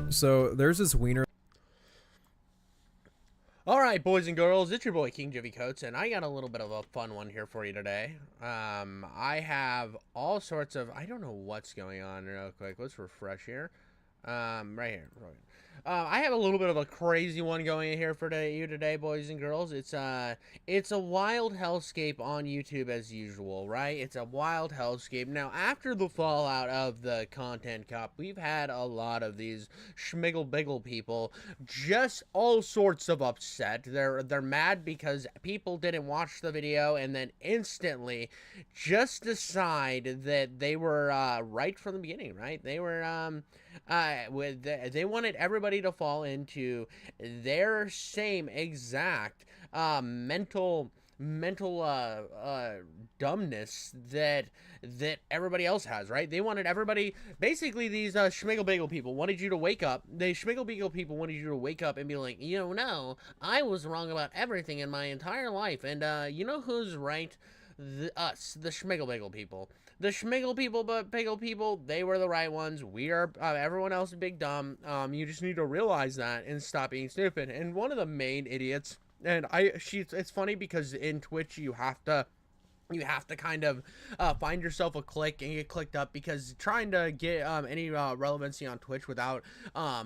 So there's this wiener. All right, boys and girls, it's your boy King Jivy Coates, and I got a little bit of a fun one here for you today. I have all sorts of, I don't know what's going on real quick. Let's refresh here. Right here. I have a little bit of a crazy one going here for you today, boys and girls. It's a wild hellscape on YouTube as usual, right? It's a wild hellscape. Now, after the fallout of the content cop, we've had a lot of these schmiggle-biggle people, just all sorts of upset. They're mad because people didn't watch the video and then instantly just decide that they were right from the beginning, right? They were they wanted everybody to fall into their same exact mental dumbness that everybody else has, right? They wanted everybody, basically these schmiggle-bagel people wanted you to wake up. They schmiggle-bagel people wanted you to wake up and be like, no, I was wrong about everything in my entire life, and you know who's right? Us, the schmiggle-bagel people. The schmiggle people, but bagel people, they were the right ones. We are, everyone else is big dumb. You just need to realize that and stop being stupid. And one of the main idiots, and it's funny because in Twitch you have to kind of find yourself a click and get clicked up, because trying to get any relevancy on Twitch without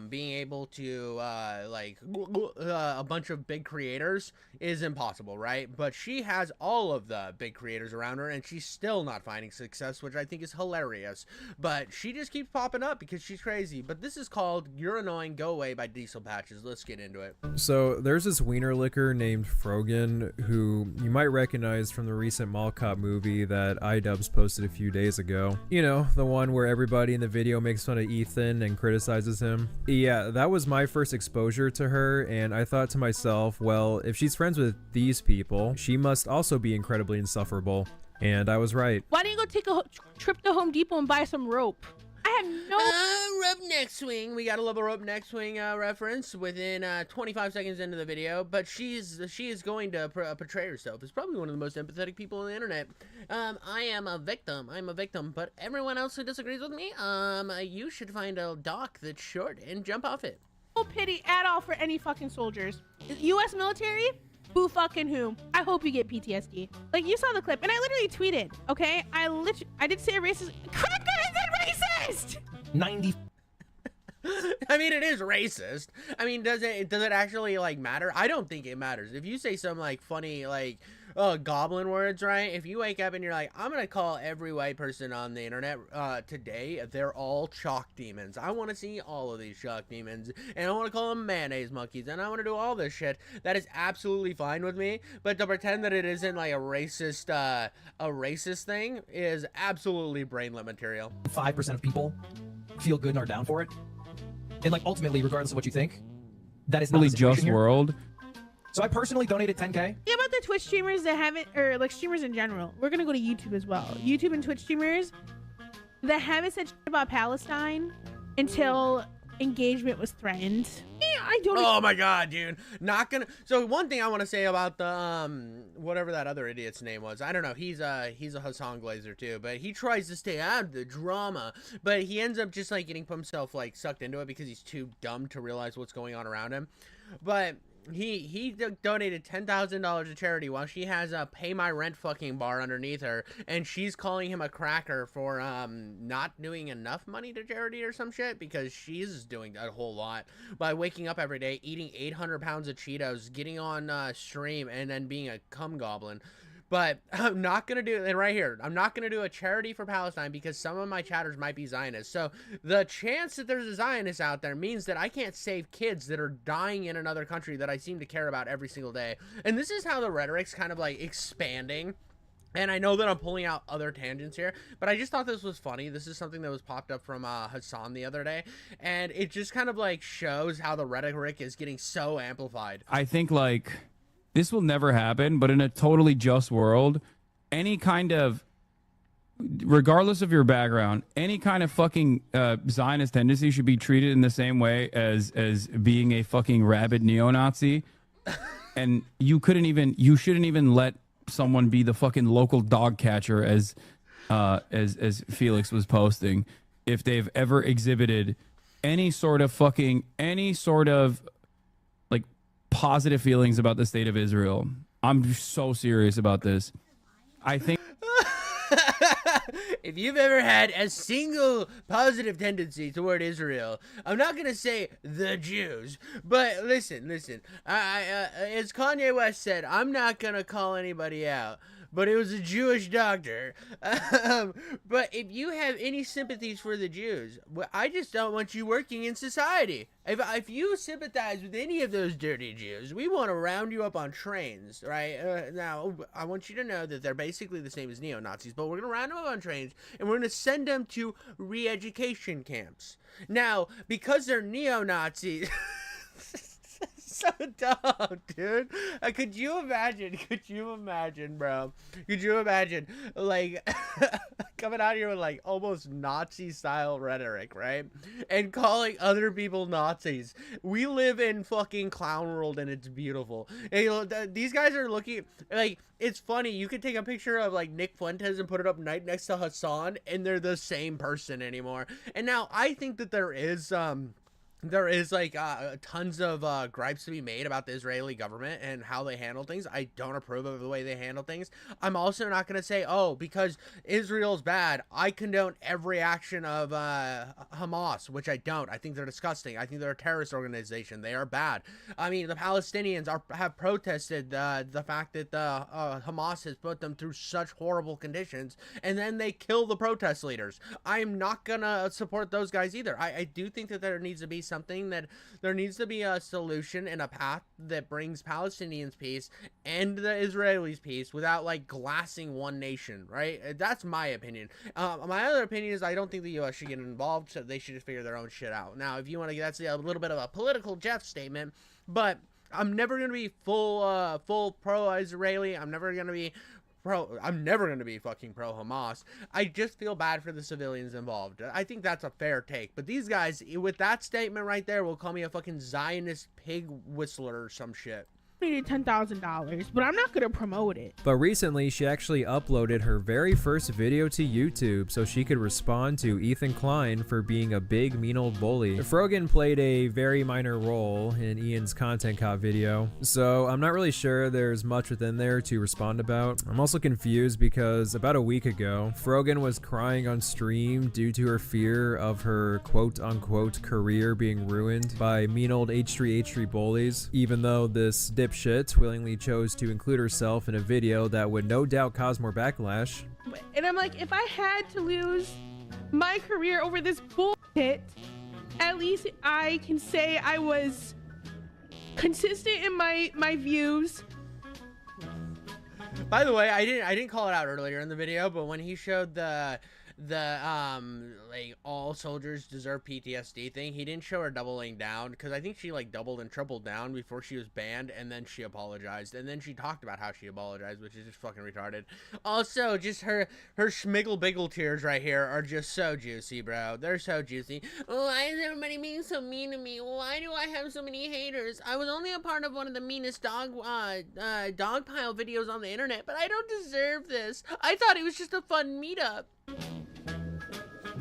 being able to a bunch of big creators is impossible, right? But she has all of the big creators around her and she's still not finding success, which I think is hilarious. But she just keeps popping up because she's crazy. But this is called You're Annoying, Go Away by Diesel Patches. Let's get into it. So there's this wiener licker named Frogan who you might recognize from the recent Mall Cop movie that iDubbbz posted a few days ago. You know, the one where everybody in the video makes fun of Ethan and criticizes him. Yeah, that was my first exposure to her, and I thought to myself, well, if she's friends with these people, she must also be incredibly insufferable. And I was right. Why don't you go take a trip to Home Depot and buy some rope? I have no... Rope neck swing. We got a little rope neck swing reference within 25 seconds into the video, but she is going to portray herself as probably one of the most empathetic people on the internet. I am a victim. I'm a victim, but everyone else who disagrees with me, you should find a dock that's short and jump off it. No pity at all for any fucking soldiers. U.S. military? Who fucking who? I hope you get PTSD. Like, you saw the clip, and I literally tweeted, okay? I did say racist. Cracker is racist! 90. I mean, it is racist. I mean, does it actually like matter? I don't think it matters. If you say some like funny goblin words, right? If you wake up and you're like, I'm gonna call every white person on the internet today, they're all chalk demons. I want to see all of these chalk demons, and I want to call them mayonnaise monkeys, and I want to do all this shit. That is absolutely fine with me. But to pretend that it isn't like a racist thing is absolutely brainlet material. 5% of people feel good and are down for it. And like ultimately, regardless of what you think, that is not really the situation just here. world. So I personally donated 10K. Yeah, about the Twitch streamers that haven't, or like streamers in general. We're gonna go to YouTube as well. YouTube and Twitch streamers that haven't said shit about Palestine until engagement was threatened. Yeah, I don't. Oh my god, dude! Not gonna. So one thing I want to say about the whatever that other idiot's name was, I don't know. He's a Hassan Glazer too, but he tries to stay out of the drama, but he ends up just like getting himself like sucked into it because he's too dumb to realize what's going on around him. But he donated $10,000 to charity while she has a pay my rent fucking bar underneath her, and she's calling him a cracker for not doing enough money to charity or some shit, because she's doing a whole lot by waking up every day, eating 800 pounds of Cheetos, getting on stream, and then being a cum goblin. But I'm not going to do, and right here, I'm not going to do a charity for Palestine because some of my chatters might be Zionists. So the chance that there's a Zionist out there means that I can't save kids that are dying in another country that I seem to care about every single day. And this is how the rhetoric's kind of like expanding. And I know that I'm pulling out other tangents here, but I just thought this was funny. This is something that was popped up from Hassan the other day. And it just kind of like shows how the rhetoric is getting so amplified. I think like this will never happen, but in a totally just world, any kind of, regardless of your background, any kind of fucking Zionist tendency should be treated in the same way as being a fucking rabid neo-Nazi. And you shouldn't even let someone be the fucking local dog catcher as Felix was posting if they've ever exhibited any sort of like positive feelings about the state of Israel. I'm so serious about this. I think If you've ever had a single positive tendency toward Israel, I'm not gonna say the Jews, but listen. As Kanye West said, I'm not gonna call anybody out, but it was a Jewish doctor. But if you have any sympathies for the Jews, I just don't want you working in society. If you sympathize with any of those dirty Jews, we want to round you up on trains, right? Now, I want you to know that they're basically the same as neo-Nazis, but we're going to round them up on trains, and we're going to send them to re-education camps. Now, because they're neo-Nazis... So dumb, dude. Could you imagine, bro? Could you imagine, like, coming out here with, like, almost Nazi-style rhetoric, right? And calling other people Nazis. We live in fucking clown world, and it's beautiful. And, you know, these guys are looking, like, it's funny. You could take a picture of, like, Nick Fuentes and put it up right next to Hassan, and they're the same person anymore. And now, I think that there is like tons of gripes to be made about the Israeli government and how they handle things. I don't approve of the way they handle things. I'm also not going to say, oh, because Israel's bad, I condone every action of Hamas, which I don't. I think they're disgusting. I think they're a terrorist organization. They are bad. I mean, the Palestinians have protested the fact that Hamas has put them through such horrible conditions, and then they kill the protest leaders. I'm not going to support those guys either. I do think that there needs to be there needs to be a solution and a path that brings Palestinians peace and the Israelis peace without, like, glassing one nation, right? That's my opinion. My other opinion is I don't think the U.S. should get involved, so they should just figure their own shit out. Now, if you want to, that's a little bit of a political Jeff statement, but I'm never going to be full pro-Israeli. I'm never going to be fucking pro-Hamas. I just feel bad for the civilians involved. I think that's a fair take. But these guys, with that statement right there, will call me a fucking Zionist pig whistler or some shit. $10,000, but I'm not gonna promote it. But recently, she actually uploaded her very first video to YouTube so she could respond to Ethan Klein for being a big, mean old bully. Frogan played a very minor role in Ian's content cop video, so I'm not really sure there's much within there to respond about. I'm also confused because about a week ago, Frogan was crying on stream due to her fear of her quote-unquote career being ruined by mean old H3 bullies, even though this dipshit willingly chose to include herself in a video that would no doubt cause more backlash. And I'm like, if I had to lose my career over this bullshit, at least I can say I was consistent in my views. By the way, I didn't call it out earlier in the video, but when he showed the like all soldiers deserve PTSD thing, he didn't show her doubling down, because I think she like doubled and tripled down before she was banned, and then she apologized, and then she talked about how she apologized, which is just fucking retarded. Also, just her schmiggle biggle tears right here are just so juicy, bro. They're so juicy. Why is everybody being so mean to me? Why do I have so many haters? I was only a part of one of the meanest dog pile videos on the internet, but I don't deserve this. I thought it was just a fun meetup.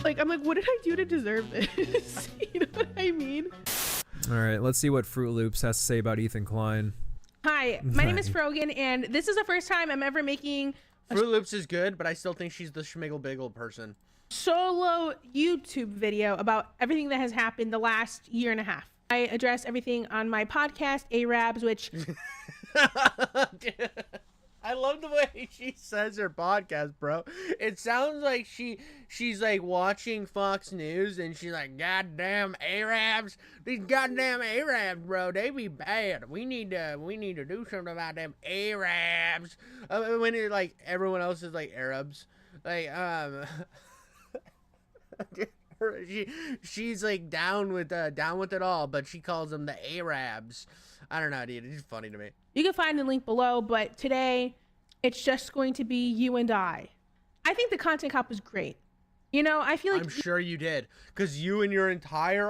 Like, I'm like, what did I do to deserve this? You know what I mean? All right, let's see what Fruit Loops has to say about Ethan Klein. Hi, my name is Frogan, and this is the first time I'm ever making Fruit Loops is good, but I still think she's the schmiggle biggle person. Solo YouTube video about everything that has happened the last year and a half. I address everything on my podcast, Arabs, which... I love the way she says her podcast, bro. It sounds like she's like watching Fox News and she's like, goddamn Arabs, these goddamn Arabs, bro, they be bad. We need to do something about them Arabs. When it, like, everyone else is like Arabs, like she's like down with it all, but she calls them the Arabs. I don't know, dude. It's just funny to me. You can find the link below, but today it's just going to be you and I. I think the content cop was great. You know, I feel like I'm sure you did, because you and your entire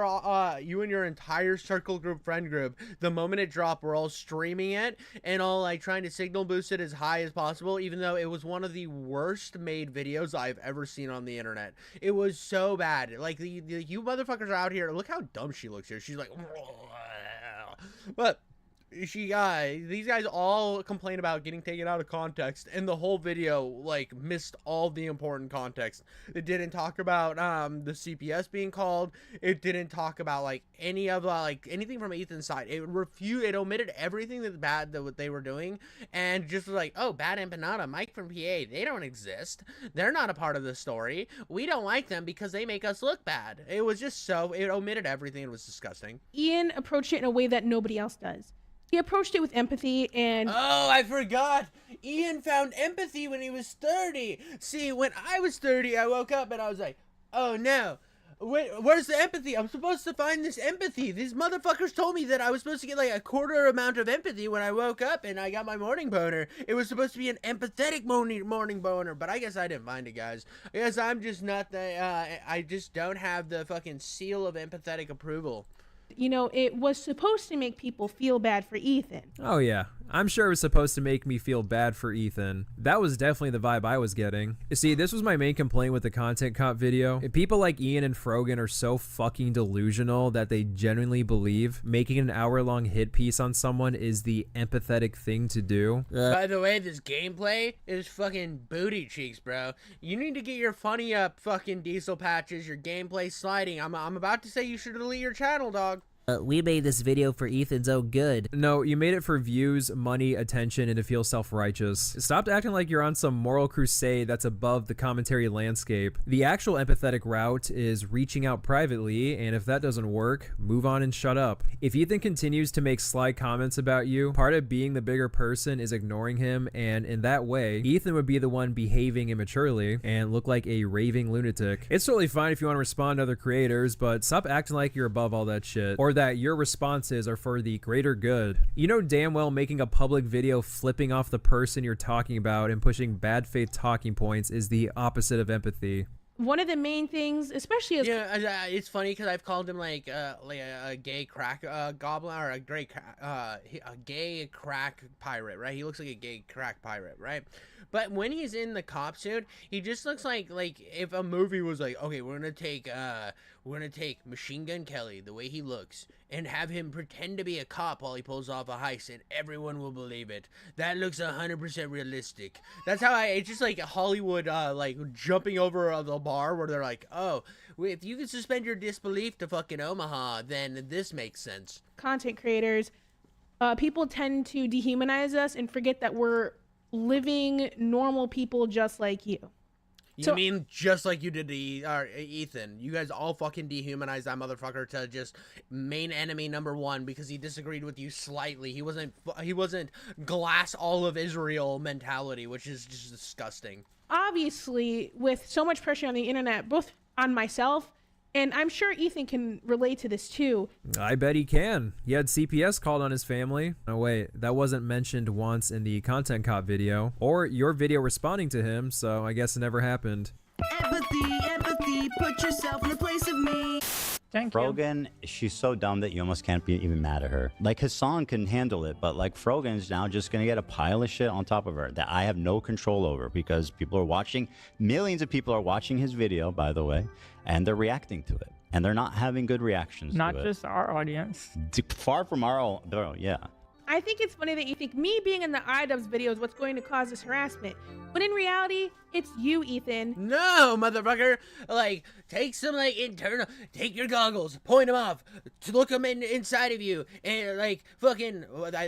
circle group, friend group, the moment it dropped, we're all streaming it and all like trying to signal boost it as high as possible, even though it was one of the worst made videos I've ever seen on the internet. It was so bad. Like the you motherfuckers are out here. Look how dumb she looks here. She's like, but these guys all complain about getting taken out of context, and the whole video like missed all the important context. It didn't talk about the CPS being called. It didn't talk about like any of like anything from Ethan's side. It omitted everything that's bad that what they were doing, and just was like, oh, Bad Empanada, Mike from PA, they don't exist. They're not a part of the story. We don't like them because they make us look bad. It was just it omitted everything. It was disgusting. Ian approached it in a way that nobody else does. He approached it with empathy and... Oh, I forgot. Ian found empathy when he was 30. See, when I was 30, I woke up and I was like, oh no. Where's the empathy? I'm supposed to find this empathy. These motherfuckers told me that I was supposed to get like a quarter amount of empathy when I woke up and I got my morning boner. It was supposed to be an empathetic morning boner, but I guess I didn't find it, guys. I guess I'm just not I just don't have the fucking seal of empathetic approval. You know, it was supposed to make people feel bad for Ethan. Oh yeah, I'm sure it was supposed to make me feel bad for Ethan. That was definitely the vibe I was getting. You see, this was my main complaint with the content cop video. If people like Ian and Frogan are so fucking delusional that they genuinely believe making an hour-long hit piece on someone is the empathetic thing to do. By the way, this gameplay is fucking booty cheeks, bro. You need to get your funny up fucking diesel patches, your gameplay sliding. I'm about to say you should delete your channel, dog. We made this video for Ethan's own good. No, you made it for views, money, attention, and to feel self-righteous. Stop acting like you're on some moral crusade that's above the commentary landscape. The actual empathetic route is reaching out privately, and if that doesn't work, move on and shut up. If Ethan continues to make sly comments about you, part of being the bigger person is ignoring him, and in that way, Ethan would be the one behaving immaturely and look like a raving lunatic. It's totally fine if you want to respond to other creators, but stop acting like you're above all that shit, or that your responses are for the greater good. You know damn well making a public video flipping off the person you're talking about and pushing bad faith talking points is the opposite of empathy. One of the main things, especially as... Yeah, it's funny because I've called him like a gay crack goblin, or a gay crack pirate, right? He looks like a gay crack pirate, right? But when he's in the cop suit, he just looks like if a movie was like, okay, we're gonna take Machine Gun Kelly, the way he looks, and have him pretend to be a cop while he pulls off a heist, and everyone will believe it. That looks 100% realistic. That's how it's just like Hollywood, like jumping over the bar where they're like, oh, if you can suspend your disbelief to fucking Omaha, then this makes sense. Content creators, people tend to dehumanize us and forget that we're living normal people just like you. You mean just like you did to Ethan? You guys all fucking dehumanized that motherfucker to just main enemy number one because he disagreed with you slightly. He wasn't glass all of Israel mentality, which is just disgusting. Obviously, with so much pressure on the internet, both on myself, and I'm sure Ethan can relate to this too. I bet he can. He had CPS called on his family. Oh wait, that wasn't mentioned once in the content cop video, or your video responding to him, so I guess it never happened. Empathy, put yourself in the place of me. Thank you. Frogan, she's so dumb that you almost can't be even mad at her. Like, Hassan can handle it, but like Frogan's now just gonna get a pile of shit on top of her that I have no control over because people are watching. Millions of people are watching his video, by the way, and they're reacting to it. And they're not having good reactions Not to it. just our audience. Far from our own, yeah. I think it's funny that you think me being in the iDubbbz video is what's going to cause this harassment. When in reality, it's you, Ethan. No, motherfucker. Like, take some, like, internal... Take your goggles, point them off, to look them inside of you, and, like, fucking...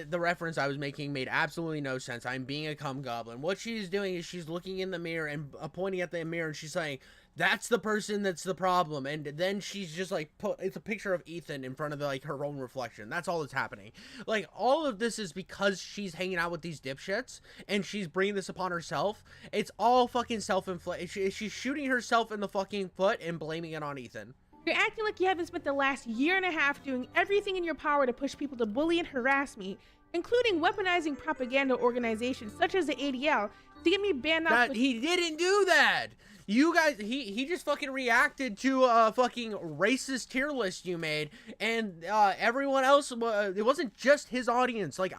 The reference I was making made absolutely no sense. I'm being a cum goblin. What she's doing is she's looking in the mirror and pointing at the mirror, and she's saying... That's the person that's the problem. And then she's just like, it's a picture of Ethan in front of like her own reflection. That's all that's happening. Like, all of this is because she's hanging out with these dipshits and she's bringing this upon herself. It's all fucking self-inflicted. She's shooting herself in the fucking foot and blaming it on Ethan. You're acting like you haven't spent the last year and a half doing everything in your power to push people to bully and harass me, including weaponizing propaganda organizations such as the ADL to get me banned off. He didn't do that. You guys, he just fucking reacted to a fucking racist tier list you made, and everyone else, it wasn't just his audience. Like,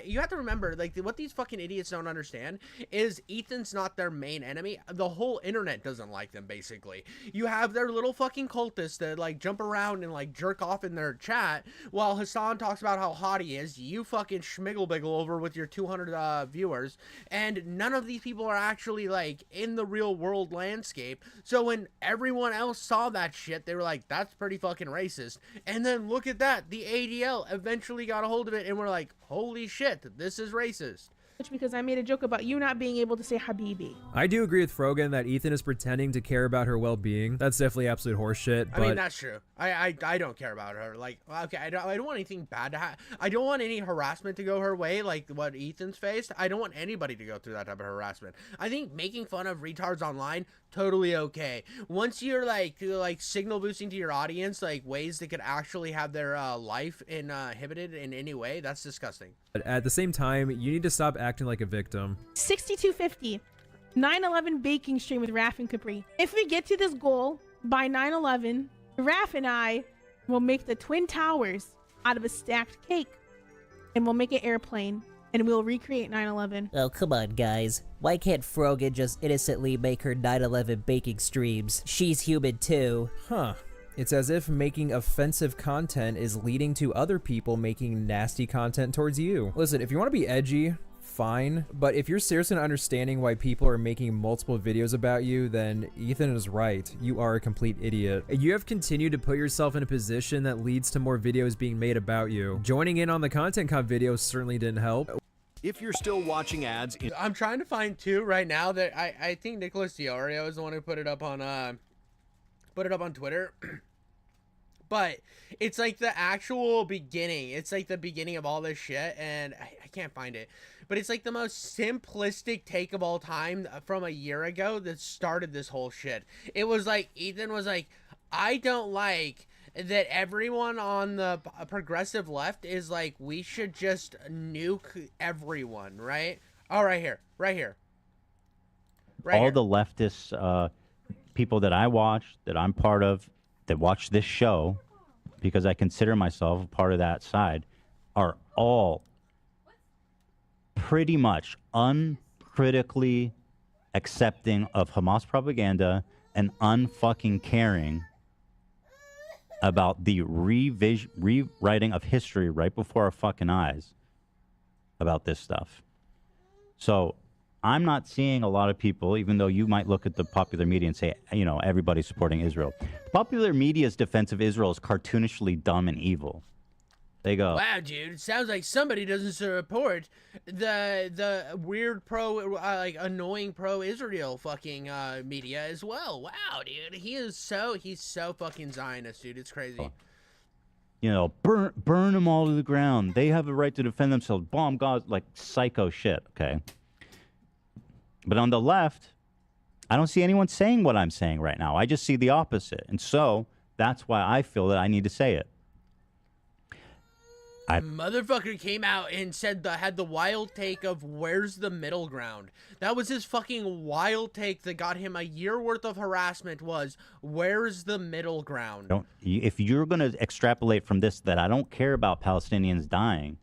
you have to remember, like, what these fucking idiots don't understand is Ethan's not their main enemy. The whole internet doesn't like them, basically. You have their little fucking cultists that, like, jump around and, like, jerk off in their chat, while Hassan talks about how hot he is. You fucking schmiggle-biggle over with your 200 viewers, and none of these people are actually, like, in the real world landscape. So when everyone else saw that shit, they were like, that's pretty fucking racist. And then look at that, the ADL eventually got a hold of it and we're like, holy shit, this is racist. Because I made a joke about you not being able to say Habibi. I do agree with Frogan that Ethan is pretending to care about her well-being. That's definitely absolute horseshit. I mean, that's true. I don't care about her. Like, okay, I don't want anything bad to happen. I don't want any harassment to go her way, like what Ethan's faced. I don't want anybody to go through that type of harassment. I think making fun of retards online, totally okay. Once you're like signal boosting to your audience, like ways that could actually have their life inhibited in any way, that's disgusting. But at the same time, you need to stop acting like a victim. 6250. 9/11 baking stream with Raph and Capri. If we get to this goal by 9/11, Raph and I will make the Twin Towers out of a stacked cake, and we'll make an airplane, and we'll recreate 9/11. Oh, come on, guys. Why can't Frogan just innocently make her 9/11 baking streams? She's human too. Huh. It's as if making offensive content is leading to other people making nasty content towards you. Listen, if you want to be edgy, fine, but if you're serious in understanding why people are making multiple videos about you, then Ethan is right. You are a complete idiot. You have continued to put yourself in a position that leads to more videos being made about you. Joining in on the Content Con videos certainly didn't help. If you're still watching ads, I'm trying to find two right now that I think Nicholas Diorio is the one who put it up on Twitter. But it's like the actual beginning. It's like the beginning of all this shit, and I can't find it. But it's like the most simplistic take of all time from a year ago that started this whole shit. It was like, Ethan was like, I don't like that everyone on the progressive left is like, we should just nuke everyone, right? Oh, right here. Right here. All the leftist people that I watch, that I'm part of, that watch this show, because I consider myself a part of that side, are all pretty much uncritically accepting of Hamas propaganda and unfucking caring about the rewriting of history right before our fucking eyes about this stuff. So I'm not seeing a lot of people, even though you might look at the popular media and say, you know, everybody's supporting Israel. Popular media's defense of Israel is cartoonishly dumb and evil. They go, wow, dude, it sounds like somebody doesn't support the weird like annoying pro-Israel fucking media as well. Wow, dude, he's so fucking Zionist, dude. It's crazy. you know, burn them all to the ground. They have a right to defend themselves. Bomb God, like psycho shit. Okay. But on the left, I don't see anyone saying what I'm saying right now. I just see the opposite. And so that's why I feel that I need to say it. Motherfucker came out and said had the wild take of where's the middle ground. That was his fucking wild take that got him a year worth of harassment, was where's the middle ground. If you're going to extrapolate from this that I don't care about Palestinians dying,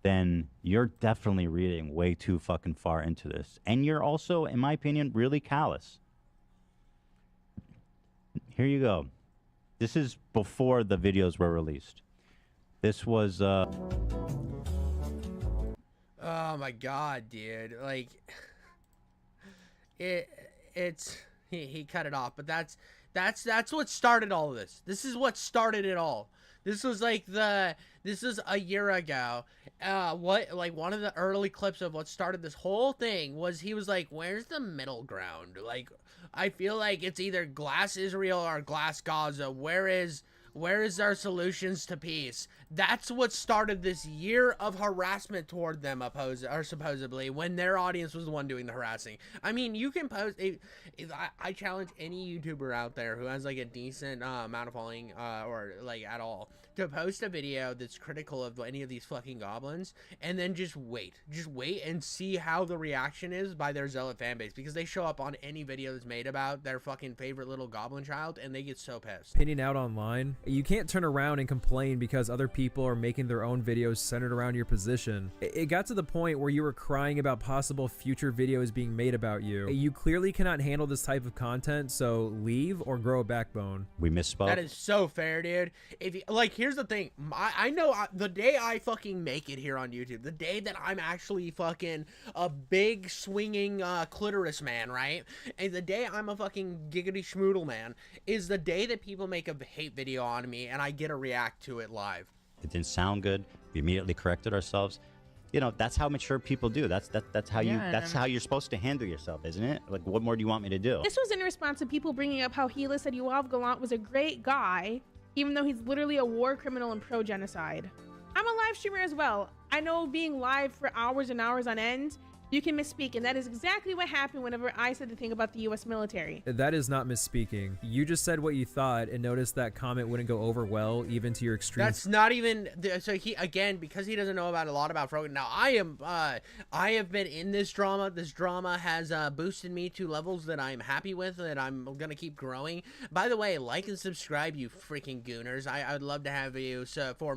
then you're definitely reading way too fucking far into this. And you're also, in my opinion, really callous. Here you go. This is before the videos were released. This was, oh my god, dude. Like, it's, he cut it off, but that's what started all of this. This is what started it all. This was like this is a year ago. One of the early clips of what started this whole thing was he was like, where's the middle ground? Like, I feel like it's either glass Israel or glass Gaza. Where is Where is our solutions to peace? That's what started this year of harassment toward them, supposedly, when their audience was the one doing the harassing. I mean, you can post. I challenge any YouTuber out there who has like a decent amount of following, or like at all, to post a video that's critical of any of these fucking goblins, and then just wait and see how the reaction is by their zealot fan base, because they show up on any video that's made about their fucking favorite little goblin child, and they get so pissed. Pinning out online, you can't turn around and complain because other people are making their own videos centered around your position. It got to the point where you were crying about possible future videos being made about you. You clearly cannot handle this type of content, so leave or grow a backbone. We misspoke. That is so fair, dude. If you, like, here's the thing. I know the day I fucking make it here on YouTube, the day that I'm actually fucking a big swinging clitoris man, right? And the day I'm a fucking giggity schmoodle man is the day that people make a hate video on me and I get to react to it live. It didn't sound good. We immediately corrected ourselves. You know, that's how mature people do. That's how how you're supposed to handle yourself, isn't it? Like, what more do you want me to do? This was in response to people bringing up how Gila said Yoav Gallant was a great guy, even though he's literally a war criminal and pro-genocide. I'm a live streamer as well. I know being live for hours and hours on end, you can misspeak, and that is exactly what happened whenever I said the thing about the U.S. military. That is not misspeaking. You just said what you thought and noticed that comment wouldn't go over well, even to your extreme. That's not even. So he, again, because he doesn't know a lot about frogan. Now I have been in this drama. This drama has boosted me to levels that I'm happy with, that I'm gonna keep growing. By the way, like and subscribe, you freaking gooners. I'd love to have you for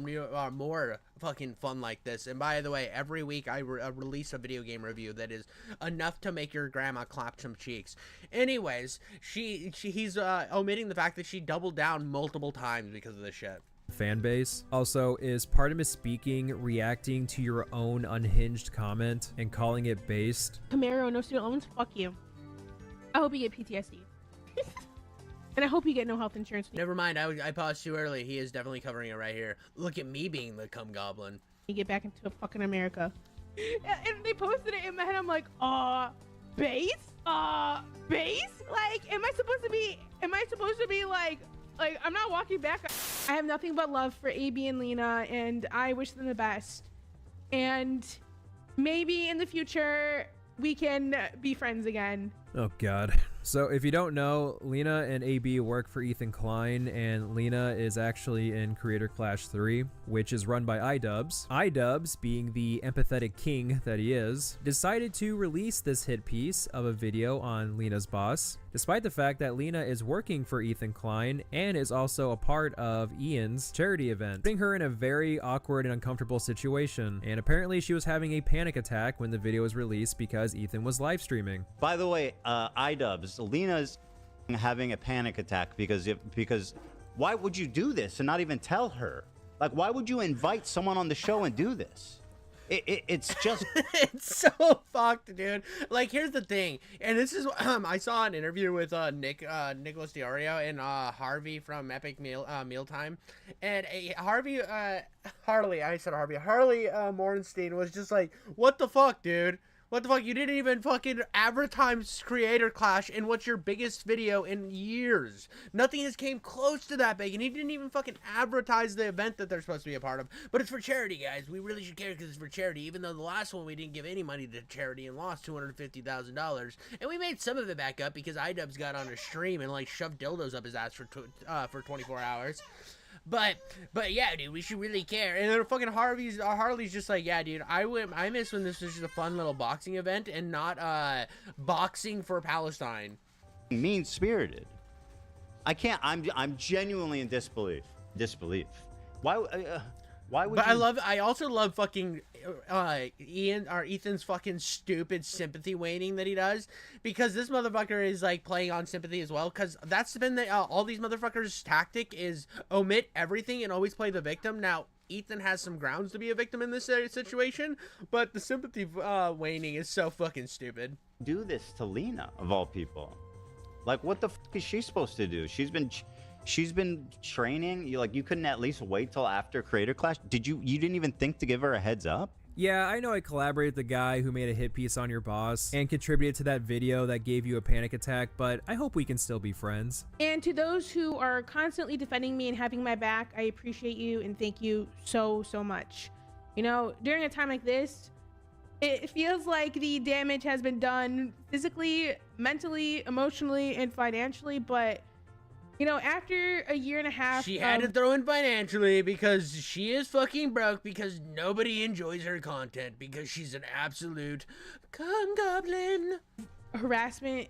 more fucking fun like this. And by the way, every week I release a video game review that is enough to make your grandma clap some cheeks. Anyways, he's omitting the fact that she doubled down multiple times because of this shit. Fan base. Also, is part of misspeaking reacting to your own unhinged comment and calling it based? Camaro, no student loans, fuck you. I hope you get PTSD. And I hope you get no health insurance. Never mind, I paused too early. He is definitely covering it right here. Look at me being the cum goblin. You get back into fucking America. And they posted it in my head. I'm like, base? Base? Like, am I supposed to be like, I'm not walking back. I have nothing but love for AB and Lena, and I wish them the best. And maybe in the future, we can be friends again. Oh, God. So if you don't know, Lena and AB work for Ethan Klein, and Lena is actually in Creator Clash 3, which is run by iDubbbz. iDubbbz, being the empathetic king that he is, decided to release this hit piece of a video on Lena's boss, despite the fact that Lena is working for Ethan Klein and is also a part of Ian's charity event, putting her in a very awkward and uncomfortable situation. And apparently she was having a panic attack when the video was released because Ethan was live streaming. By the way, iDubbbz, Lena's having a panic attack because why would you do this and not even tell her? Like, why would you invite someone on the show and do this? It's just it's so fucked, dude. Like, here's the thing, and this is I saw an interview with Nicholas Diorio and Harvey from Epic Mealtime, and Harley Morenstein was just like, what the fuck, dude? What the fuck? You didn't even fucking advertise Creator Clash in what's your biggest video in years. Nothing has came close to that big, and he didn't even fucking advertise the event that they're supposed to be a part of. But it's for charity, guys. We really should care because it's for charity, even though the last one we didn't give any money to charity and lost $250,000. And we made some of it back up because iDubbbz got on a stream and like shoved dildos up his ass for 24 hours. But yeah, dude, we should really care. And then fucking Harley's just like, yeah, dude, I miss when this was just a fun little boxing event and not boxing for Palestine. Mean-spirited. I can't. I'm genuinely in disbelief. Why would? But I also love fucking Ethan's fucking stupid sympathy waning that he does, because this motherfucker is like playing on sympathy as well, because that's been all these motherfuckers' tactic is omit everything and always play the victim. Now Ethan has some grounds to be a victim in this situation, but the sympathy waning is so fucking stupid. Do this to Lena of all people. Like, what the fuck is she supposed to do? She's been training. You couldn't at least wait till after Creator Clash? You didn't even think to give her a heads up? Yeah, I know I collaborated with the guy who made a hit piece on your boss and contributed to that video that gave you a panic attack, but I hope we can still be friends. And to those who are constantly defending me and having my back, I appreciate you and thank you so, so much. You know, during a time like this, it feels like the damage has been done physically, mentally, emotionally, and financially, but you know, after a year and a half, she had to throw in financially because she is fucking broke because nobody enjoys her content because she's an absolute cum goblin. Harassment,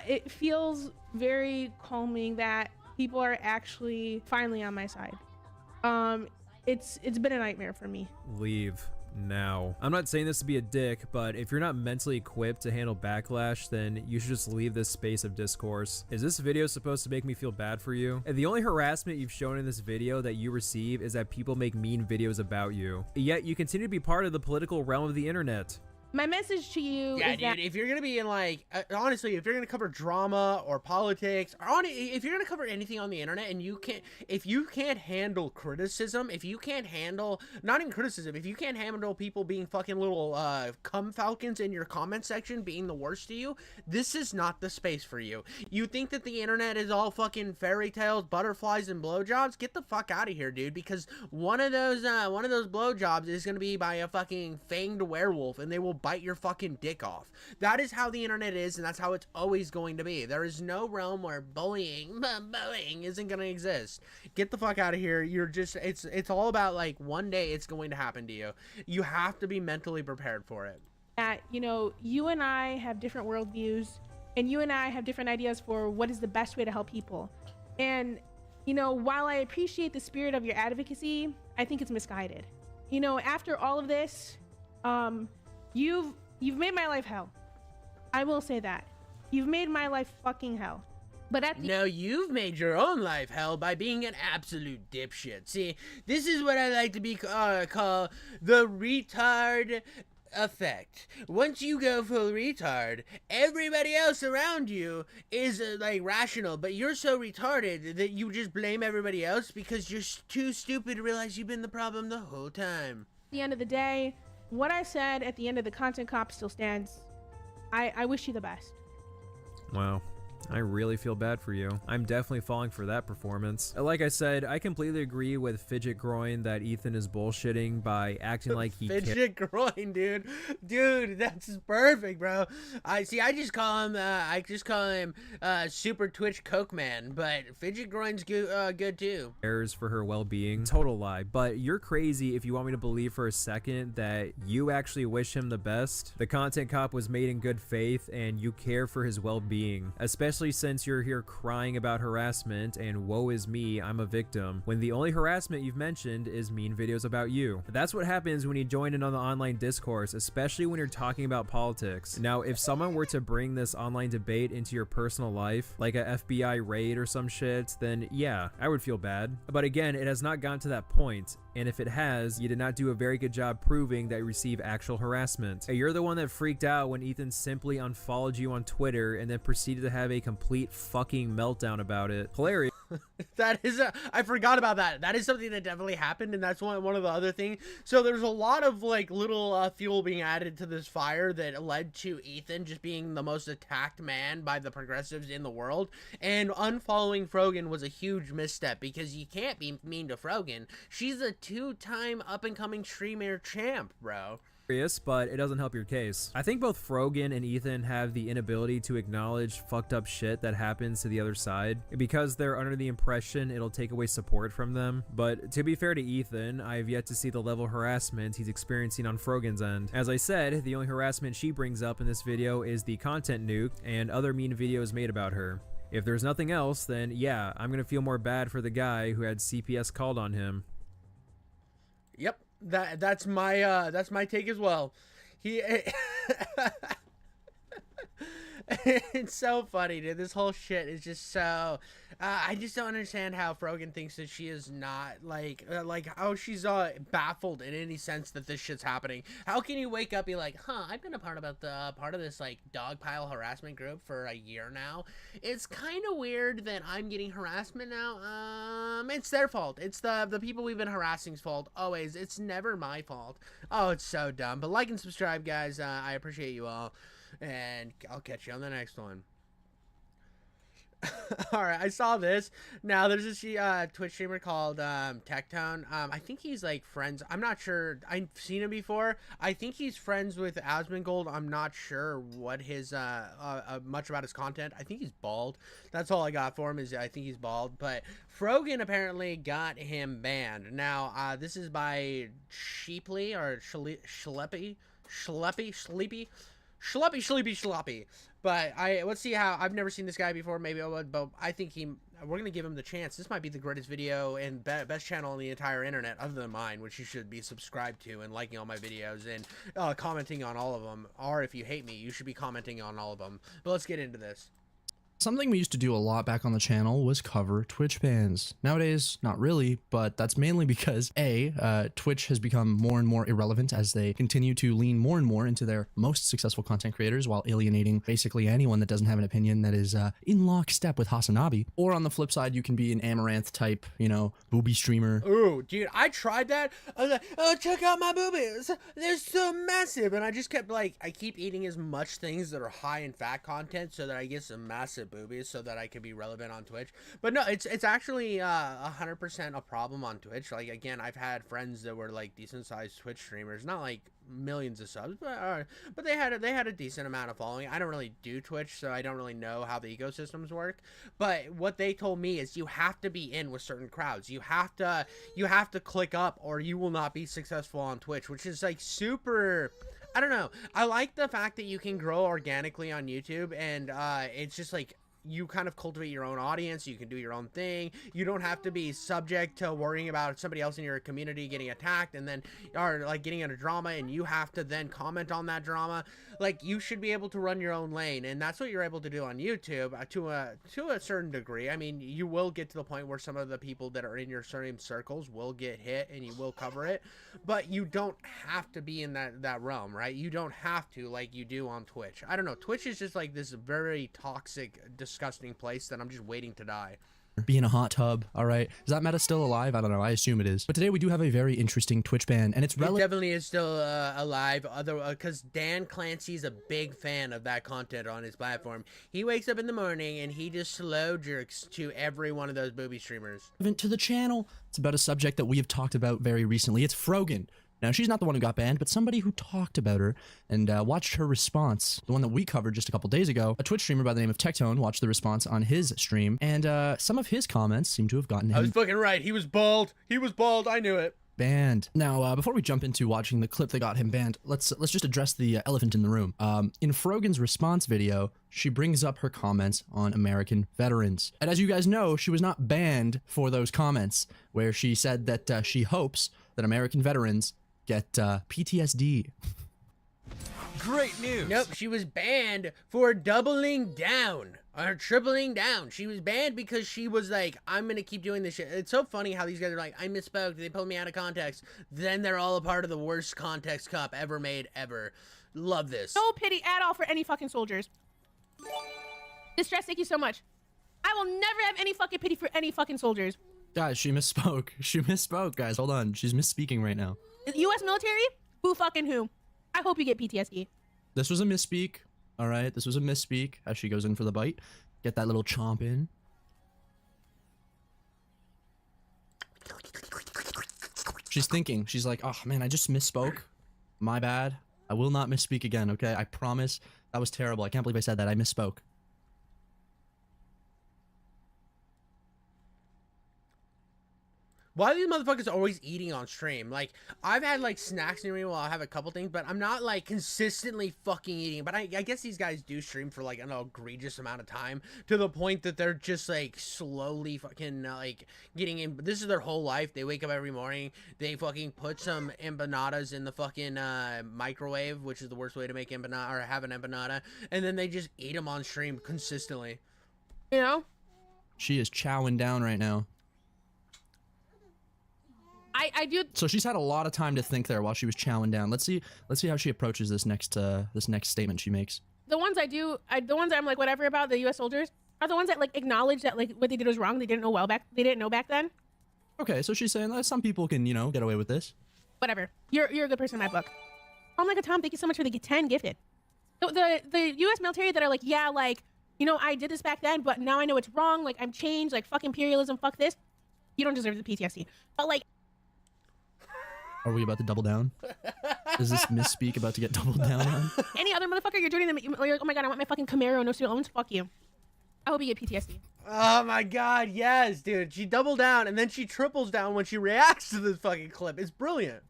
it feels very calming that people are actually finally on my side. It's been a nightmare for me. Leave now. I'm not saying this to be a dick, but if you're not mentally equipped to handle backlash, then you should just leave this space of discourse. Is this video supposed to make me feel bad for you? And the only harassment you've shown in this video that you receive is that people make mean videos about you. Yet you continue to be part of the political realm of the internet. My message to you Yeah, is dude, that if you're gonna be in like, honestly, if you're gonna cover drama or politics, or if you're gonna cover anything on the internet and if you can't handle criticism, if you can't handle, not even criticism, if you can't handle people being fucking little cum falcons in your comment section being the worst to you, this is not the space for you. You think that the internet is all fucking fairy tales, butterflies, and blowjobs? Get the fuck out of here, dude, because one of those blowjobs is gonna be by a fucking fanged werewolf, and they will bite your fucking dick off. That is how the internet is, and that's how it's always going to be. There is no realm where bullying isn't gonna exist. Get the fuck out of here. You're just, it's all about like one day it's going to happen to you. You have to be mentally prepared for it. that, you know, you and I have different worldviews, and you and I have different ideas for what is the best way to help people. And, you know, while I appreciate the spirit of your advocacy, I think it's misguided. You know, after all of this, you've made my life hell. I will say that. You've made my life fucking hell. But at the No, you've made your own life hell by being an absolute dipshit. See, this is what I like to be call the retard effect. Once you go full retard, everybody else around you is like rational, but you're so retarded that you just blame everybody else because you're too stupid to realize you've been the problem the whole time. At the end of the day, what I said at the end of the content cop still stands. I wish you the best. Wow. I really feel bad for you. I'm definitely falling for that performance. Like I said, I completely agree with Fidget Groin that Ethan is bullshitting by acting like he Fidget Groin, dude. Dude, that's perfect, bro. I just call him Super Twitch Coke Man, but Fidget Groin's good too. cares for her well-being. Total lie. But you're crazy if you want me to believe for a second that you actually wish him the best. The content cop was made in good faith and you care for his well-being, especially since you're here crying about harassment and woe is me, I'm a victim, when the only harassment you've mentioned is mean videos about you. That's what happens when you join in on the online discourse, especially when you're talking about politics. Now, if someone were to bring this online debate into your personal life, like a FBI raid or some shit, then yeah, I would feel bad. But again, it has not gotten to that point. And if it has, you did not do a very good job proving that you receive actual harassment. You're the one that freaked out when Ethan simply unfollowed you on Twitter and then proceeded to have a complete fucking meltdown about it. Hilarious. I forgot about that. That is something that definitely happened, and that's one of the other things. So there's a lot of like little fuel being added to this fire that led to Ethan just being the most attacked man by the progressives in the world. And unfollowing Frogan was a huge misstep because you can't be mean to Frogan. She's a 2-time up-and-coming streamer champ, bro. But it doesn't help your case. I think both Frogan and Ethan have the inability to acknowledge fucked up shit that happens to the other side because they're under the impression it'll take away support from them. But to be fair to Ethan, I have yet to see the level of harassment he's experiencing on Frogan's end. As I said, the only harassment she brings up in this video is the content nuke and other mean videos made about her. If there's nothing else, then yeah, I'm gonna feel more bad for the guy who had CPS called on him. Yep. That's my take as well. He It's so funny, dude. This whole shit is just so. I just don't understand how Frogan thinks that she is not like how she's baffled in any sense that this shit's happening. How can you wake up and be like, huh? I've been a part of this like dog pile harassment group for a year now. It's kind of weird that I'm getting harassment now. It's their fault. It's the people we've been harassing's fault. Always. It's never my fault. Oh, it's so dumb. But like and subscribe, guys. I appreciate you all. And I'll catch you on the next one. Alright, I saw this. Now, there's this Twitch streamer called Tectone. I think he's like friends. I'm not sure. I've seen him before. I think he's friends with Asmongold. I'm not sure what his much about his content. I think he's bald. That's all I got for him is I think he's bald. But Frogan apparently got him banned. Now, this is by Sheeply or Schleppy. But let's see how. I've never seen this guy before. Maybe I would, but I think we're gonna give him the chance. This might be the greatest video and best channel on the entire internet, other than mine, which you should be subscribed to and liking all my videos and commenting on all of them. Or if you hate me, you should be commenting on all of them. But let's get into this. Something we used to do a lot back on the channel was cover Twitch bans. Nowadays, not really, but that's mainly because Twitch has become more and more irrelevant as they continue to lean more and more into their most successful content creators while alienating basically anyone that doesn't have an opinion that is in lockstep with Hasanabi. Or on the flip side, you can be an Amaranth type, you know, booby streamer. Ooh, dude, I tried that. I was like, oh, check out my boobies. They're so massive. And I just kept like, I keep eating as much things that are high in fat content so that I get some massive boobies so that I can be relevant on Twitch. But no, it's actually 100% a problem on Twitch. Like, again, I've had friends that were like decent sized Twitch streamers, not like millions of subs, but they had a decent amount of following. I don't really do Twitch, so I don't really know how the ecosystems work. But what they told me is you have to be in with certain crowds. You have to click up or you will not be successful on Twitch, which is like super. I don't know. I like the fact that you can grow organically on YouTube, and it's just like you kind of cultivate your own audience. You can do your own thing. You don't have to be subject to worrying about somebody else in your community getting attacked and then or like getting in a drama and you have to then comment on that drama. Like, you should be able to run your own lane, and that's what you're able to do on YouTube to a certain degree. I mean, you will get to the point where some of the people that are in your certain circles will get hit and you will cover it, but you don't have to be in that realm, right? You don't have to like you do on Twitch. I don't know. Twitch is just like this very toxic, disgusting place that I'm just waiting to die. Be in a hot tub, all right? Is that meta still alive? I don't know. I assume it is. But today we do have a very interesting Twitch ban, and it's It definitely is still alive. Because Dan Clancy's a big fan of that content on his platform. He wakes up in the morning and he just slow jerks to every one of those booby streamers. To the channel. It's about a subject that we have talked about very recently. It's Frogan. Now, she's not the one who got banned, but somebody who talked about her and watched her response, the one that we covered just a couple days ago. A Twitch streamer by the name of Tectone watched the response on his stream, and some of his comments seem to have gotten him I was fucking right. He was bald. He was bald. I knew it. banned. Now, before we jump into watching the clip that got him banned, let's just address the elephant in the room. In Frogan's response video, she brings up her comments on American veterans. And as you guys know, she was not banned for those comments, where she said that she hopes that American veterans get PTSD. Great news. Nope, she was banned for doubling down or tripling down. She was banned because she was like, I'm gonna keep doing this shit. It's so funny how these guys are like, I misspoke, they pulled me out of context. Then they're all a part of the worst context cop ever made ever. Love this. No pity at all for any fucking soldiers. Distress, thank you so much. I will never have any fucking pity for any fucking soldiers. Guys, she misspoke. She misspoke, guys. Hold on. She's misspeaking right now. U.S. military? Who fucking who? I hope you get PTSD. This was a misspeak. All right, this was a misspeak as she goes in for the bite. Get that little chomp in. She's thinking. She's like, oh man, I just misspoke. My bad. I will not misspeak again, okay? I promise. That was terrible. I can't believe I said that. I misspoke. Why are these motherfuckers always eating on stream? Like, I've had, like, snacks near me while I have a couple things, but I'm not, like, consistently fucking eating. But I guess these guys do stream for, like, an egregious amount of time to the point that they're just, like, slowly fucking, like, getting in. This is their whole life. They wake up every morning. They fucking put some empanadas in the fucking microwave, which is the worst way to make empanada or have an empanada. And then they just eat them on stream consistently. You know? She is chowing down right now. I do. So she's had a lot of time to think there while she was chowing down. Let's see how she approaches this next statement she makes. The ones the ones I'm like whatever about the U.S. soldiers are the ones that like acknowledge that like what they did was wrong. They didn't know back then. Okay, so she's saying that some people can, you know, get away with this. Whatever. You're a good person in my book. I'm like a Tom. Thank you so much for the 10 gifted. The U.S. military that are like, yeah, like, you know, I did this back then, but now I know it's wrong. Like, I'm changed. Like, fuck imperialism. Fuck this. You don't deserve the PTSD. But like. Are we about to double down? Is this misspeak about to get doubled down on? Any other motherfucker you're joining them, you're like, oh my god, I want my fucking Camaro, no student loans. Fuck you. I hope you get PTSD. Oh my god, yes, dude. She doubled down and then she triples down when she reacts to this fucking clip. It's brilliant.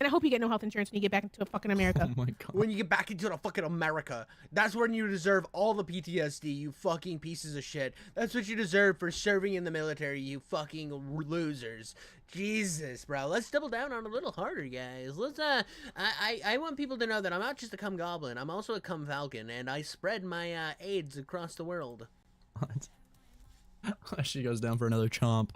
And I hope you get no health insurance when you get back into fucking America. Oh my god. When you get back into the fucking America, that's when you deserve all the PTSD, you fucking pieces of shit. That's what you deserve for serving in the military, you fucking losers. Jesus, bro. Let's double down on a little harder, guys. Let's, I want people to know that I'm not just a cum goblin. I'm also a cum falcon, and I spread my, AIDS across the world. What? She goes down for another chomp.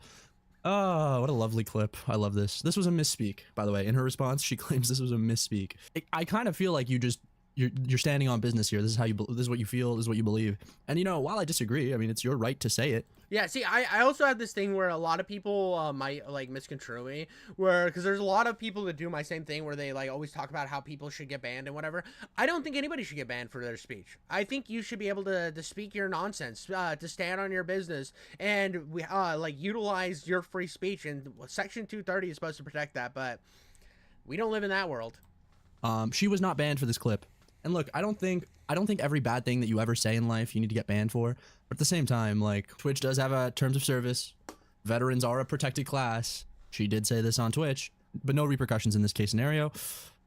Oh, what a lovely clip. I love this. This was a misspeak, by the way. In her response, she claims this was a misspeak. I kind of feel like you're standing on business here. This is how this is what you feel, this is what you believe. And you know, while I disagree, I mean, it's your right to say it. Yeah, see, I also have this thing where a lot of people might, like, misconstrue me, because there's a lot of people that do my same thing where they, like, always talk about how people should get banned and whatever. I don't think anybody should get banned for their speech. I think you should be able to speak your nonsense, to stand on your business, and, like, utilize your free speech, and Section 230 is supposed to protect that, but we don't live in that world. She was not banned for this clip. And look, I don't think every bad thing that you ever say in life you need to get banned for. But at the same time, like, Twitch does have a terms of service. Veterans are a protected class. She did say this on Twitch, but no repercussions in this case scenario.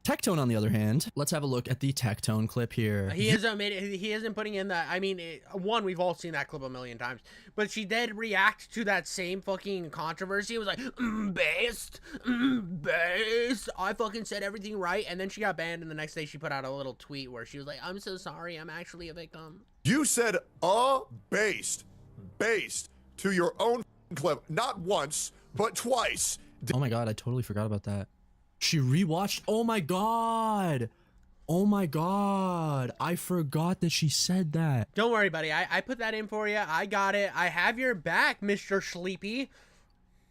Tectone, on the other hand, let's have a look at the Tectone clip here. He isn't putting in that. I mean, one, we've all seen that clip a million times, but she did react to that same fucking controversy. It was like, based. I fucking said everything right, and then she got banned, and the next day she put out a little tweet where she was like, I'm so sorry, I'm actually a victim. You said, based to your own clip, not once, but twice. Oh my god, I totally forgot about that. She rewatched. Oh my god. Oh my god. I forgot that she said that. Don't worry, buddy. I put that in for you. I got it. I have your back, Mr. Sleepy.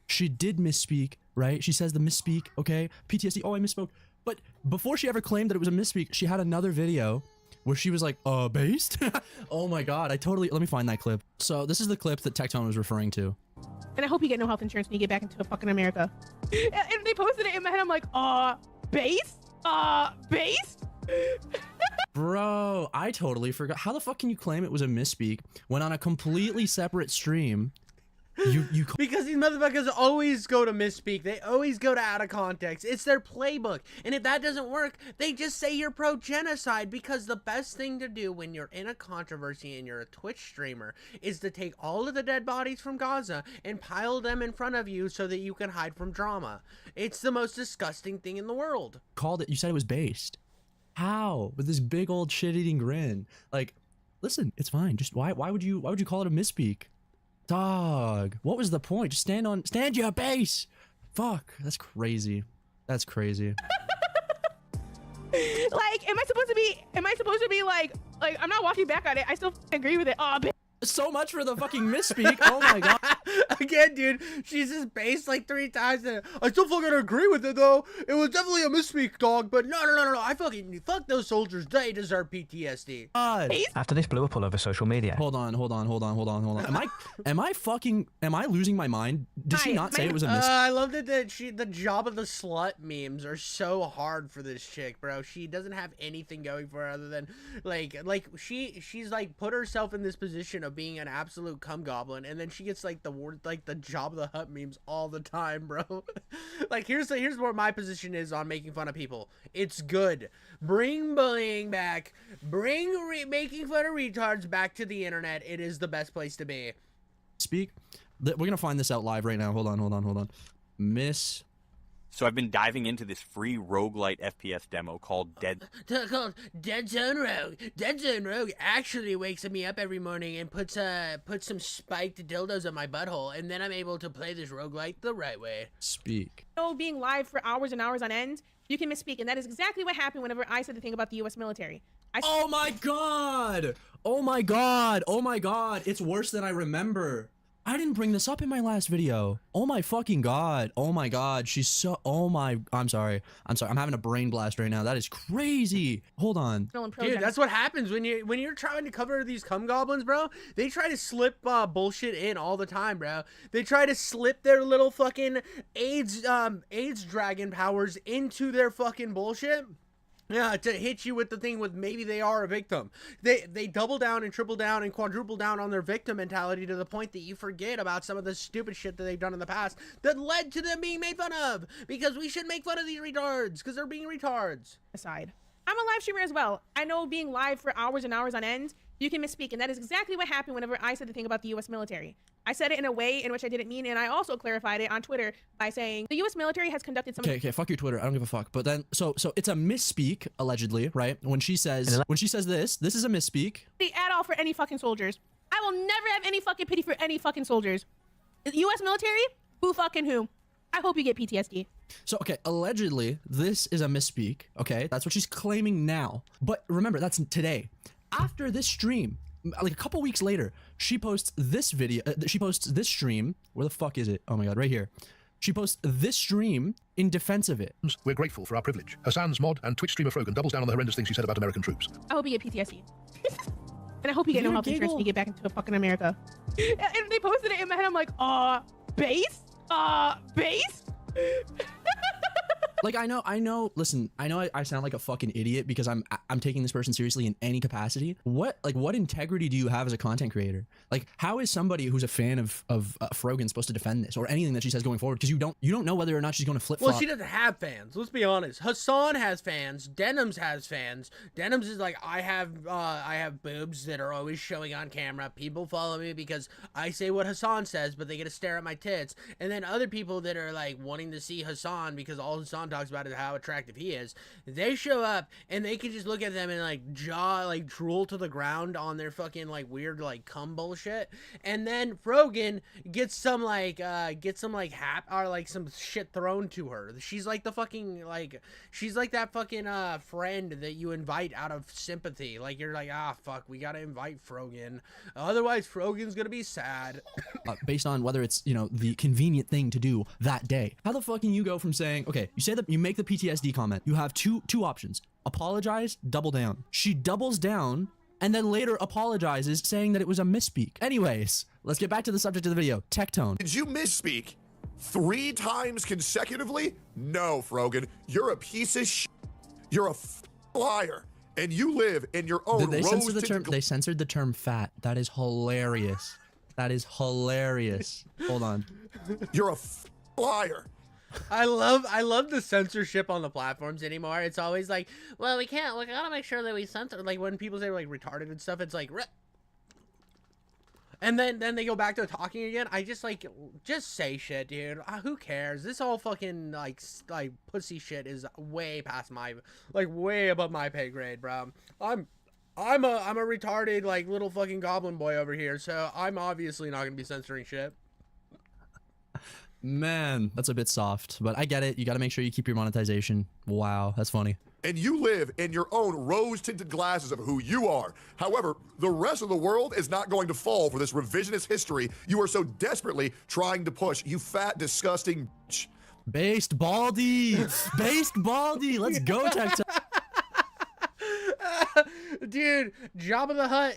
She did misspeak, right? She says the misspeak, okay? PTSD. Oh, I misspoke. But before she ever claimed that it was a misspeak, she had another video where she was like, based? Oh my god. Let me find that clip. So this is the clip that Tectone was referring to. And I hope you get no health insurance when you get back into fucking America. And they posted it in my head. I'm like, based? Based? Bro, I totally forgot. How the fuck can you claim it was a misspeak when on a completely separate stream, you because these motherfuckers always go to misspeak. They always go to out of context. It's their playbook. And if that doesn't work, they just say you're pro-genocide, because the best thing to do when you're in a controversy and you're a Twitch streamer is to take all of the dead bodies from Gaza and pile them in front of you so that you can hide from drama. It's the most disgusting thing in the world. Called it. You said it was based. How? With this big old shit-eating grin. Like, listen, it's fine. Just why would you call it a misspeak? Dog, what was the point? Just stand your base. Fuck, that's crazy. That's crazy. Like, am I supposed to be like I'm not walking back on it. I still agree with it. So much for the fucking misspeak. Oh my god. Again, dude, she's just based like 3 times. And I still fucking agree with it, though. It was definitely a misspeak, dog. But no. I fucking fuck those soldiers. They deserve PTSD. After this blew up all over social media. Hold on. Am I losing my mind? Did she not say it was a misspeak? I love that the job of the slut memes are so hard for this chick, bro. She doesn't have anything going for her other than she's like put herself in this position of being an absolute cum goblin, and then she gets like the word like the Jabba the Hutt memes all the time, bro. Like here's where my position is on making fun of people. It's good. Bring bullying back. Bring making fun of retards back to the internet. It is the best place to be. Speak. We're gonna find this out live right now. Hold on. Miss. So I've been diving into this free roguelite FPS demo called Dead Zone Rogue. Dead Zone Rogue actually wakes me up every morning and puts some spiked dildos on my butthole, and then I'm able to play this roguelite the right way. Speak. Being live for hours and hours on end, you can misspeak, and that is exactly what happened whenever I said the thing about the U.S. military. Oh my god! Oh my god! Oh my god! It's worse than I remember. I didn't bring this up in my last video. Oh my fucking god. Oh my god. She's so. Oh my. I'm sorry. I'm having a brain blast right now. That is crazy. Hold on. Dude, that's what happens when you're trying to cover these cum goblins, bro. They try to slip bullshit in all the time, bro. They try to slip their little fucking AIDS dragon powers into their fucking bullshit. Yeah, to hit you with the thing with maybe they are a victim. They double down and triple down and quadruple down on their victim mentality to the point that you forget about some of the stupid shit that they've done in the past that led to them being made fun of. Because we should make fun of these retards because they're being retards. Aside. I'm a live streamer as well. I know being live for hours and hours on end, you can misspeak, and that is exactly what happened whenever I said the thing about the U.S. military. I said it in a way in which I didn't mean, and I also clarified it on Twitter by saying the U.S. military has conducted some. Okay, fuck your Twitter. I don't give a fuck. But then, so it's a misspeak allegedly, right? When she says this is a misspeak. At all for any fucking soldiers. I will never have any fucking pity for any fucking soldiers. The U.S. military, who fucking who? I hope you get PTSD. So, okay, allegedly, this is a misspeak, okay? That's what she's claiming now. But remember, that's today. After this stream, like a couple weeks later, she posts this video, she posts this stream. Where the fuck is it? Oh my god, right here. She posts this stream in defense of it. We're grateful for our privilege. Hassan's mod and Twitch streamer Frogan doubles down on the horrendous things she said about American troops. I hope you get PTSD. And I hope you get no health insurance when you get back into fucking America. And they posted it in my head, I'm like, base? Base? Like, I know, listen, I know I sound like a fucking idiot because I'm taking this person seriously in any capacity. What integrity do you have as a content creator? Like, how is somebody who's a fan of Frogan supposed to defend this or anything that she says going forward? Because you don't know whether or not she's going to flip-flop. Well, she doesn't have fans. Let's be honest. Hassan has fans. Denims has fans. Denims is like, I have boobs that are always showing on camera. People follow me because I say what Hassan says, but they get to stare at my tits. And then other people that are like wanting to see Hassan because all Hassan talks about is how attractive he is. They show up and they can just look at them and like drool to the ground on their fucking like weird like cum bullshit. And then Frogan gets some hap or like some shit thrown to her. She's like the fucking she's like that fucking friend that you invite out of sympathy. Like you're like, fuck, we gotta invite Frogan. Otherwise Frogan's gonna be sad. Based on whether it's, the convenient thing to do that day. How the fuck can you go from saying, okay, you say that you make the PTSD comment, you have two options: apologize, double down. She doubles down and then later apologizes saying that it was a misspeak. Anyways, let's get back to the subject of the video. Tectone. Did you misspeak 3 times consecutively? No, Frogan, you're a piece of shit. You're a liar, and you live in your own. They censored the term. They censored the term "fat." That is hilarious. That is hilarious. Hold on. You're a liar. I love the censorship on the platforms anymore. It's always like, well, we gotta make sure that we censor. Like when people say like retarded and stuff, it's like, and then they go back to talking again. I just say shit, dude. Who cares? This whole fucking like pussy shit is way past my way above my pay grade, bro. I'm a retarded like little fucking goblin boy over here, so I'm obviously not gonna be censoring shit. Man, that's a bit soft, but I get it. You got to make sure you keep your monetization. Wow, that's funny. And you live in your own rose-tinted glasses of who you are. However, the rest of the world is not going to fall for this revisionist history you are so desperately trying to push, you fat, disgusting bitch. Based Baldy! Based Baldy! Let's go, Tectone! Dude, Jabba the Hutt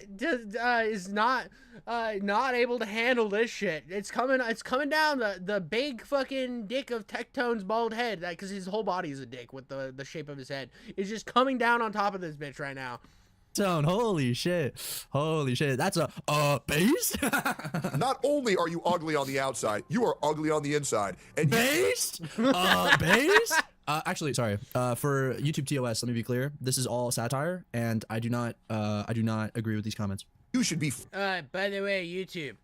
is not able to handle this shit. It's coming down the big fucking dick of Tectone's bald head, because his whole body is a dick with the shape of his head. It's just coming down on top of this bitch right now. Tone, holy shit. Holy shit. That's a base? Not only are you ugly on the outside, you are ugly on the inside. And base? Base? Actually, sorry. For YouTube TOS, let me be clear. This is all satire, and I do not agree with these comments. You should be. By the way, YouTube.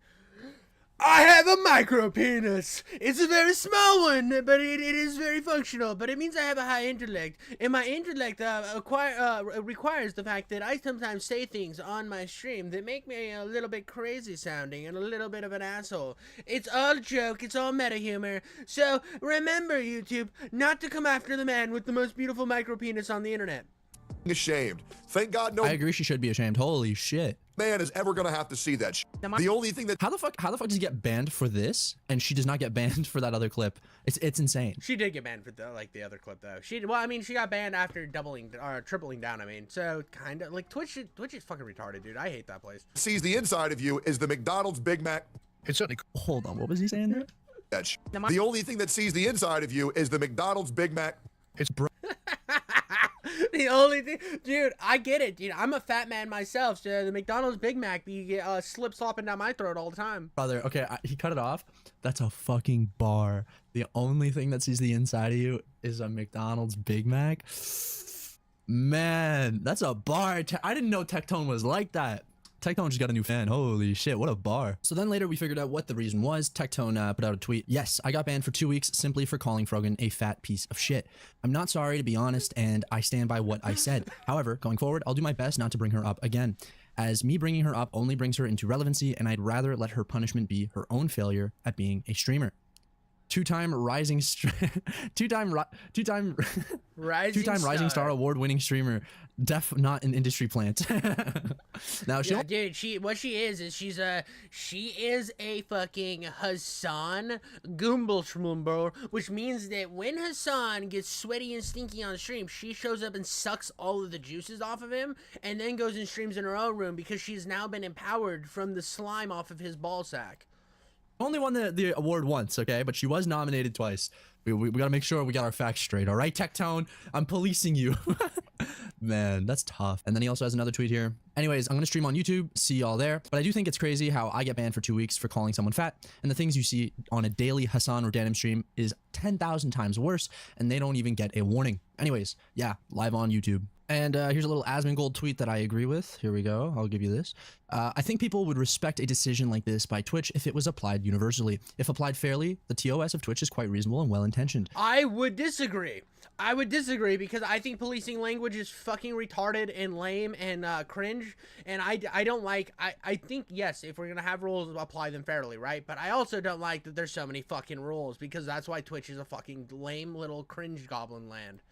I have a micro penis. It's a very small one, but it is very functional. But it means I have a high intellect, and my intellect requires the fact that I sometimes say things on my stream that make me a little bit crazy sounding and a little bit of an asshole. It's all a joke. It's all meta humor. So remember, YouTube, not to come after the man with the most beautiful micro penis on the internet. Ashamed. Thank God no. I agree. She should be ashamed. Holy shit. Man is ever gonna have to see that. The only thing that how the fuck does he get banned for this and she does not get banned for that other clip? It's insane. She did get banned for the other clip though. She got banned after doubling or tripling down. I mean, so kind of like Twitch is fucking retarded, dude. I hate that place. Sees the inside of you is the McDonald's Big Mac. It's certainly. Hold on, what was he saying there? The only thing that sees the inside of you is the McDonald's Big Mac. It's bro. The only thing, dude, I get it, dude. I'm a fat man myself, so the McDonald's Big Mac be slip-slopping down my throat all the time. Brother, okay, he cut it off. That's a fucking bar. The only thing that sees the inside of you is a McDonald's Big Mac. Man, that's a bar. I didn't know Tectone was like that. Tectone just got a new fan. Holy shit, what a bar. So then later we figured out what the reason was. Tectone put out a tweet. Yes, I got banned for 2 weeks simply for calling Frogan a fat piece of shit. I'm not sorry, to be honest, and I stand by what I said. However, going forward, I'll do my best not to bring her up again, as me bringing her up only brings her into relevancy, and I'd rather let her punishment be her own failure at being a streamer. Two-time rising star award-winning streamer, def not an industry plant. Now yeah, dude, she is a fucking Hassan Gumbelschmumbo, which means that when Hassan gets sweaty and stinky on stream, she shows up and sucks all of the juices off of him, and then goes and streams in her own room because she's now been empowered from the slime off of his ball sack. Only won the award once, okay? But she was nominated twice. We gotta make sure we got our facts straight, all right, Tectone? I'm policing you. Man, that's tough. And then he also has another tweet here. Anyways, I'm gonna stream on YouTube. See y'all there. But I do think it's crazy how I get banned for 2 weeks for calling someone fat, and the things you see on a daily Hassan or Denim stream is 10,000 times worse, and they don't even get a warning. Anyways, yeah, live on YouTube. And here's a little Asmongold tweet that I agree with. Here we go. I'll give you this. I think people would respect a decision like this by Twitch if it was applied universally. If applied fairly, the TOS of Twitch is quite reasonable and well-intentioned. I would disagree. I would disagree because I think policing language is fucking retarded and lame and cringe. And I don't like, I think, yes, if we're going to have rules, apply them fairly, right? But I also don't like that there's so many fucking rules because that's why Twitch is a fucking lame little cringe goblin land.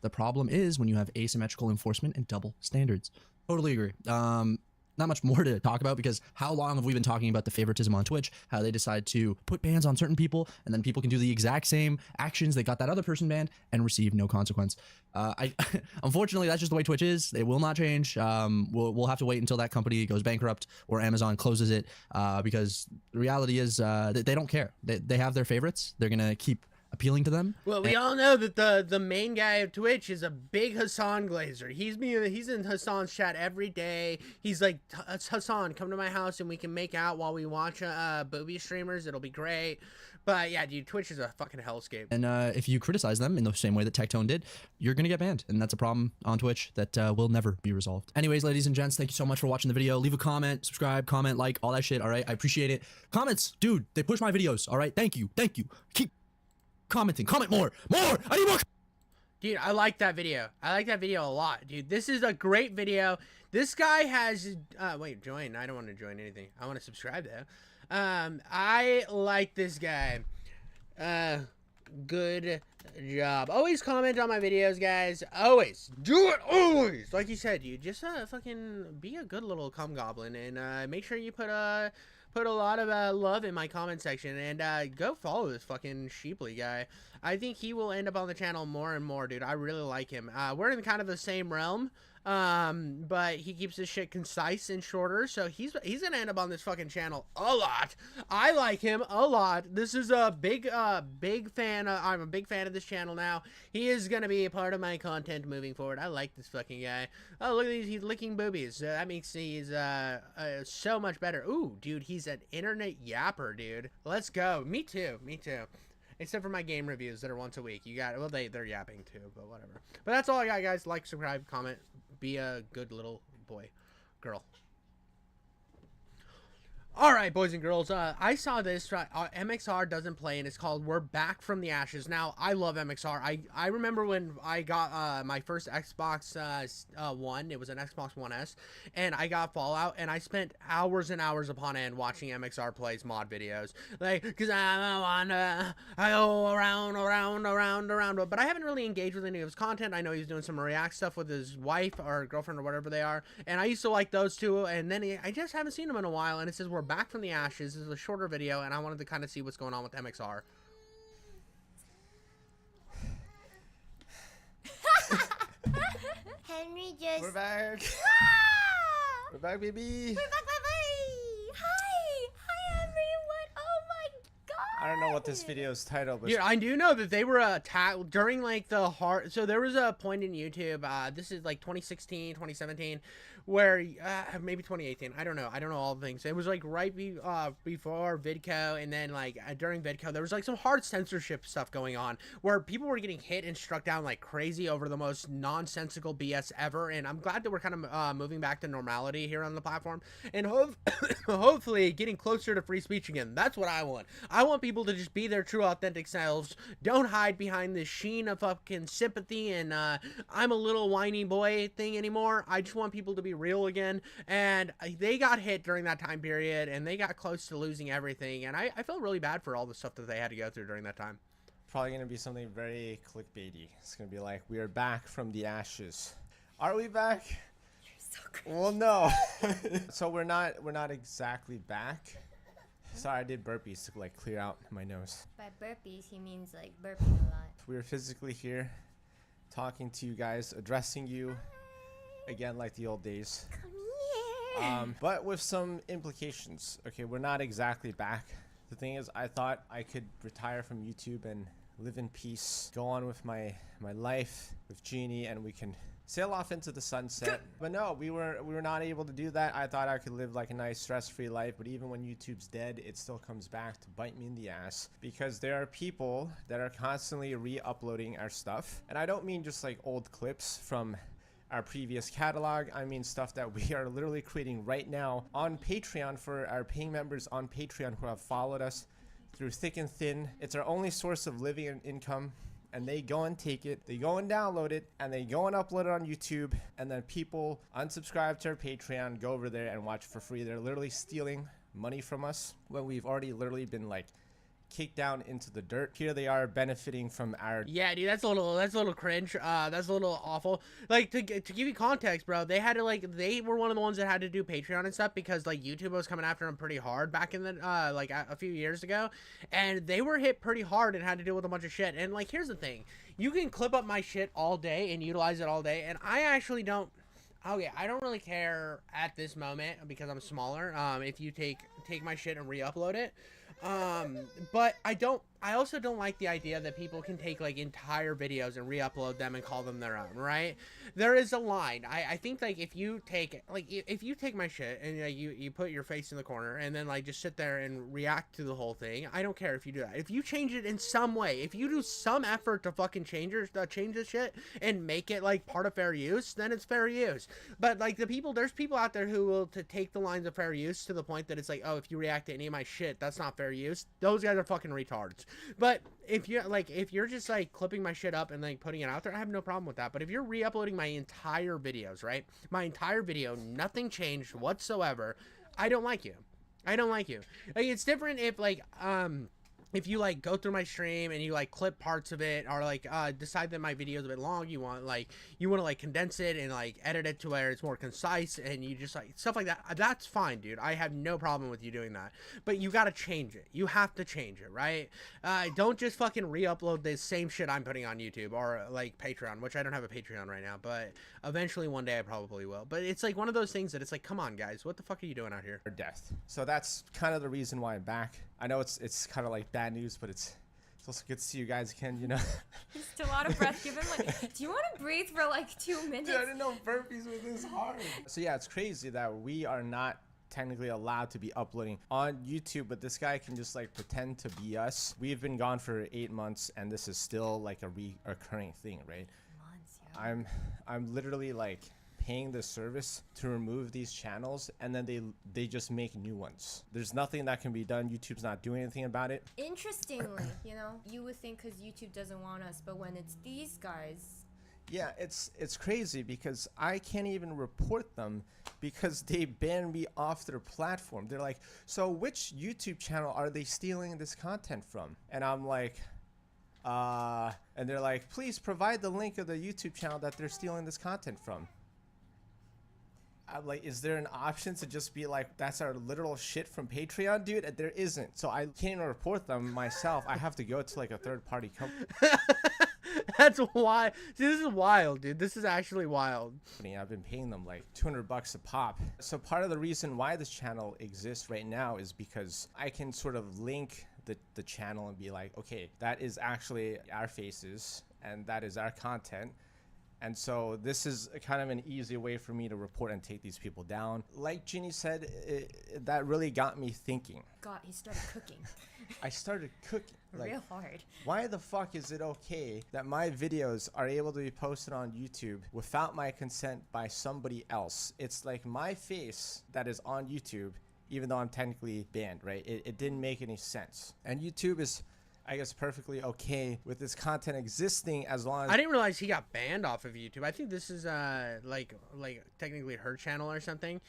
The problem is when you have asymmetrical enforcement and double standards. Totally agree. Not much more to talk about because how long have we been talking about the favoritism on Twitch, how they decide to put bans on certain people and then people can do the exact same actions they got that other person banned and receive no consequence. Unfortunately, that's just the way Twitch is. It will not change. We'll have to wait until that company goes bankrupt or Amazon closes it because the reality is they don't care. They have their favorites. They're gonna keep appealing to them. Well, we all know that the main guy of Twitch is a big Hassan glazer. He's in Hassan's chat every day. He's like, Hassan, come to my house and we can make out while we watch booby streamers. It'll be great. But yeah, dude, Twitch is a fucking hellscape. And if you criticize them in the same way that Tectone did, you're gonna get banned, and that's a problem on Twitch that will never be resolved. Anyways, ladies and gents, thank you so much for watching the video. Leave a comment, subscribe, comment, like, all that shit. All right, I appreciate it. Comments, dude, they push my videos. All right, thank you. Keep commenting. Comment more. I need more. Dude, I like that video. I like that video a lot, dude. This is a great video. This guy has wait, join. I don't want to join anything. I want to subscribe though. I like this guy. Good job. Always comment on my videos, guys. Always. Do it always. Like you said, dude, just fucking be a good little cum goblin and make sure you put a lot of love in my comment section and go follow this fucking Sheeply guy. I think he will end up on the channel more and more, dude. I really like him. We're in kind of the same realm, but he keeps his shit concise and shorter, so he's gonna end up on this fucking channel a lot. I like him a lot. This is a big fan. I'm a big fan of this channel now. He is gonna be a part of my content moving forward. I like this fucking guy. Oh, look at these, he's licking boobies. That makes he's so much better. Ooh, dude, he's an internet yapper, dude. Let's go. Me too, me too. Except for my game reviews that are once a week. You got, well, they're yapping too, but whatever. But that's all I got, guys. Like, subscribe, comment, be a good little boy, girl. All right, boys and girls, I saw this, MXR doesn't play, and it's called We're Back from the Ashes. Now, I love MXR. I remember when I got my first Xbox One, it was an Xbox One S, and I got Fallout, and I spent hours and hours upon end watching MXR plays mod videos. Like, because I go around, but I haven't really engaged with any of his content. I know he's doing some React stuff with his wife or girlfriend or whatever they are, and I used to like those two, and then I just haven't seen him in a while, and it says We're Back from the Ashes. This is a shorter video, and I wanted to kind of see what's going on with MXR. Henry just... We're back. We're back, baby. We're back, baby. Hi everyone. Oh my god. I don't know what this video's title was. Yeah, I do know that they were attacked during like the hard. So there was a point in YouTube. This is like 2016, 2017, where maybe 2018. I don't know all the things. It was like right before VidCo, and then like during VidCo, there was like some hard censorship stuff going on where people were getting hit and struck down like crazy over the most nonsensical BS ever. And I'm glad that we're kind of moving back to normality here on the platform, and hopefully getting closer to free speech again. That's what I want. I want people to just be their true authentic selves. Don't hide behind this sheen of fucking sympathy and I'm a little whiny boy thing anymore. I just want people to be real again, and they got hit during that time period, and they got close to losing everything, and I felt really bad for all the stuff that they had to go through during that time. Probably gonna be something very clickbaity. It's gonna be like, we are back from the ashes. Are we back? You're so crazy. Well, no. So we're not exactly back. Sorry, I did burpees to like clear out my nose. By burpees, he means like burping a lot. We're physically here, talking to you guys, addressing you again like the old days. Come here. But with some implications. Okay, we're not exactly back. The thing is, I thought I could retire from YouTube and live in peace, go on with my life with Jeannie, and we can sail off into the sunset. But no, we were not able to do that. I thought I could live like a nice stress-free life, but even when YouTube's dead, it still comes back to bite me in the ass, because there are people that are constantly re-uploading our stuff. And I don't mean just like old clips from our previous catalog. I mean stuff that we are literally creating right now on Patreon for our paying members on Patreon who have followed us through thick and thin. It's our only source of living and income. And they go and take it, they go and download it, and they go and upload it on YouTube, and then people unsubscribe to our Patreon, go over there and watch for free. They're literally stealing money from us when we've already literally been like kicked down into the dirt. Here they are benefiting from our... Yeah, dude, that's a little cringe. That's a little awful. Like, to give you context, bro, they had to, like, they were one of the ones that had to do Patreon and stuff because, like, YouTube was coming after them pretty hard back in the, like, a few years ago. And they were hit pretty hard and had to deal with a bunch of shit. And, like, here's the thing. You can clip up my shit all day and utilize it all day, and I actually don't... Okay, I don't really care at this moment because I'm smaller, if you take my shit and re-upload it. But I also don't like the idea that people can take like entire videos and re-upload them and call them their own, right? There is a line. I think like if you take my shit and you put your face in the corner and then like just sit there and react to the whole thing, I don't care if you do that. If you change it in some way, if you do some effort to fucking change this shit and make it like part of fair use, then it's fair use. But like there's people out there who will take the lines of fair use to the point that it's like, oh, if you react to any of my shit, that's not fair use. Those guys are fucking retards. But if you're just like clipping my shit up and like putting it out there, I have no problem with that. But if you're re-uploading my entire videos, right? My entire video, nothing changed whatsoever, I don't like you. I don't like you. Like, it's different if like if you like go through my stream and you like clip parts of it, or like decide that my video is a bit long, you want to like condense it and like edit it to where it's more concise, and you just like stuff like that, that's fine, dude. I have no problem with you doing that, but you got to change it. You have to change it, right? Don't just fucking re-upload the same shit I'm putting on YouTube or like Patreon, which I don't have a Patreon right now, but eventually one day I probably will. But it's like one of those things that it's like, come on guys, what the fuck are you doing out here? Death. So that's kind of the reason why I'm back. I know it's kind of like bad news, but it's also good to see you guys again, you know. He's still out of breath. Give him like, do you want to breathe for like 2 minutes? Dude, I didn't know burpees were this hard. So yeah, it's crazy that we are not technically allowed to be uploading on YouTube, but this guy can just like pretend to be us. We've been gone for 8 months, and this is still like a recurring thing, right? Months, yeah. I'm literally like paying the service to remove these channels, and then they just make new ones. There's nothing that can be done. YouTube's not doing anything about it. Interestingly, you know, you would think because YouTube doesn't want us, but when it's these guys, yeah, it's crazy because I can't even report them because they banned me off their platform. They're like, so which YouTube channel are they stealing this content from? And I'm like, and they're like, please provide the link of the YouTube channel that they're stealing this content from. I'm like, is there an option to just be like, that's our literal shit from Patreon, dude? And there isn't. So I can't even report them myself. I have to go to like a third-party company. That's why. See, this is wild, dude. This is actually wild. I've been paying them like $200 a pop. So part of the reason why this channel exists right now is because I can sort of link the channel and be like, okay, that is actually our faces and that is our content. And so this is kind of an easy way for me to report and take these people down. Like Ginny said, that really got me thinking. God, he started cooking. I started cooking. Like, real hard. Why the fuck is it okay that my videos are able to be posted on YouTube without my consent by somebody else? It's like my face that is on YouTube, even though I'm technically banned, right? It didn't make any sense. And YouTube is, I guess, perfectly okay with this content existing as long as... I didn't realize he got banned off of YouTube. I think this is like technically her channel or something,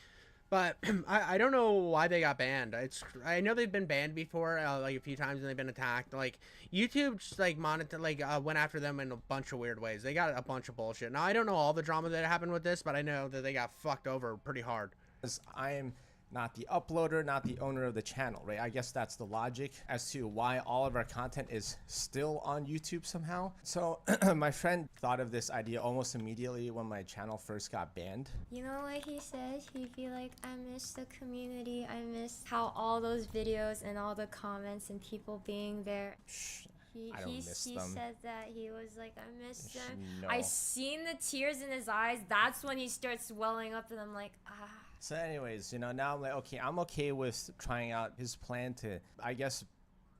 but I don't know why they got banned. I know they've been banned before like a few times, and they've been attacked. Like YouTube just like went after them in a bunch of weird ways. They got a bunch of bullshit. Now I don't know all the drama that happened with this, but I know that they got fucked over pretty hard. I am not the uploader, not the owner of the channel, right? I guess that's the logic as to why all of our content is still on YouTube somehow. So my friend thought of this idea almost immediately when my channel first got banned. You know what he says? He'd be like, I miss the community. I miss how all those videos and all the comments and people being there. He said that he was like, I miss them. No. I seen the tears in his eyes. That's when he starts swelling up, and I'm like, ah. So anyways, you know, now I'm like, okay, I'm okay with trying out his plan to, I guess,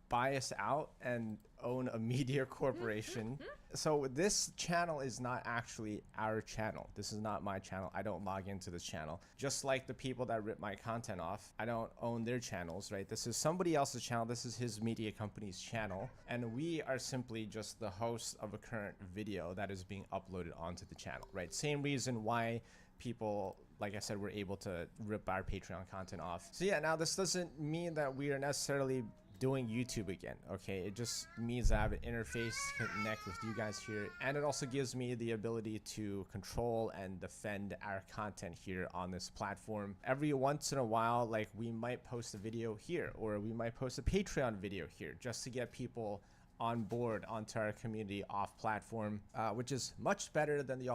buy us out and own a media corporation. So this channel is not actually our channel. This is not my channel. I don't log into this channel. Just like the people that rip my content off, I don't own their channels, right? This is somebody else's channel. This is his media company's channel. And we are simply just the host of a current video that is being uploaded onto the channel, right? Same reason why people, like I said, were able to rip our Patreon content off. So yeah, now this doesn't mean that we are necessarily doing YouTube again, okay? It just means that I have an interface to connect with you guys here, and it also gives me the ability to control and defend our content here on this platform. Every once in a while, like, we might post a video here, or we might post a Patreon video here, just to get people on board onto our community off platform, which is much better than the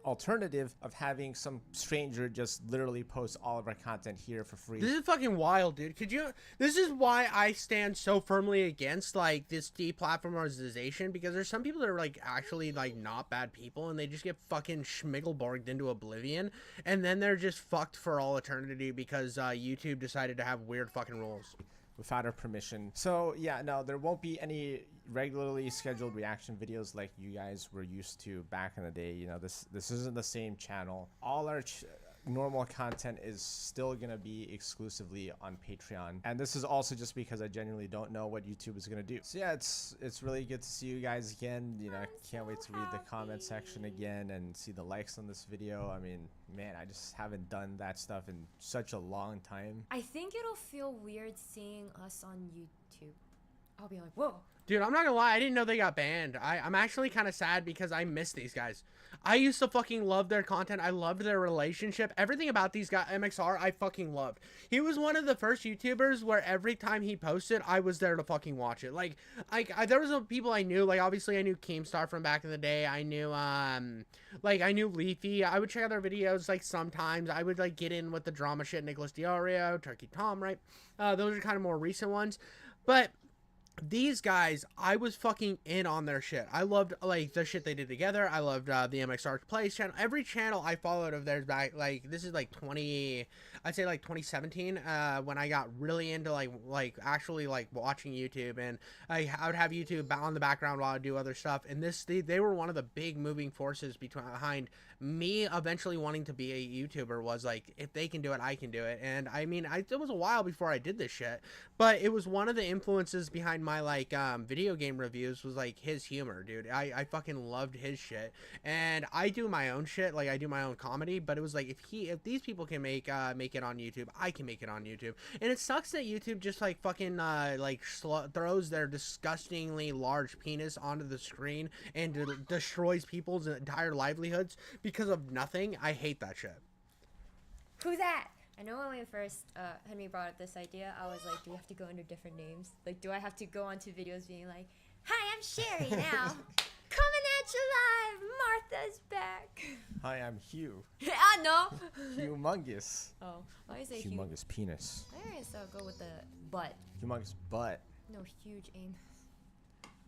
alternative of having some stranger just literally post all of our content here for free. This is fucking wild, dude. This is why I stand so firmly against like this deplatformization, because there's some people that are like actually like not bad people, and they just get fucking schmiggelborged into oblivion, and then they're just fucked for all eternity because YouTube decided to have weird fucking rules without our permission. So yeah, no, there won't be any regularly scheduled reaction videos like you guys were used to back in the day. You know, this isn't the same channel. All our normal content is still gonna be exclusively on Patreon, and this is also just because I genuinely don't know what YouTube is gonna do. So yeah, it's really good to see you guys again. You know, I can't wait to read the comment section again and see the likes on this video. I mean, man, I just haven't done that stuff in such a long time. I think it'll feel weird seeing us on YouTube. I'll be like, whoa. Dude, I'm not gonna lie, I didn't know they got banned. I'm actually kind of sad because I miss these guys. I used to fucking love their content. I loved their relationship. Everything about these guys, MXR, I fucking loved. He was one of the first YouTubers where every time he posted, I was there to fucking watch it. Like, there was people I knew. Like, obviously, I knew Keemstar from back in the day. I knew, I knew Leafy. I would check out their videos, like, sometimes. I would, like, get in with the drama shit. Nicholas Diorio, Turkey Tom, right? Those are kind of more recent ones. But these guys, I was fucking in on their shit. I loved, like, the shit they did together. I loved the MXR Plays channel. Every channel I followed of theirs back, like, this is, like, I'd say, like, 2017, when I got really into, like, actually, like, watching YouTube, and I would have YouTube on the background while I do other stuff, and they were one of the big moving forces behind me eventually wanting to be a YouTuber. Was like, if they can do it, I can do it. And I mean, it was a while before I did this shit, but it was one of the influences behind my, like, video game reviews was, like, his humor, dude. I fucking loved his shit. And I do my own shit, like, I do my own comedy, but it was like, if these people can make it on YouTube, I can make it on YouTube. And it sucks that YouTube just, like, fucking throws their disgustingly large penis onto the screen and destroys people's entire livelihoods because of nothing. I hate that shit. Who's that? I know when we first, Henry brought up this idea, I was like, do we have to go under different names? Like, do I have to go onto videos being like, hi, I'm Sherry now. Coming at you live. Martha's back. Hi, I'm Hugh. No. Humongous. Oh, why is it humongous penis? I always go with the butt. Humongous butt. No, huge anus.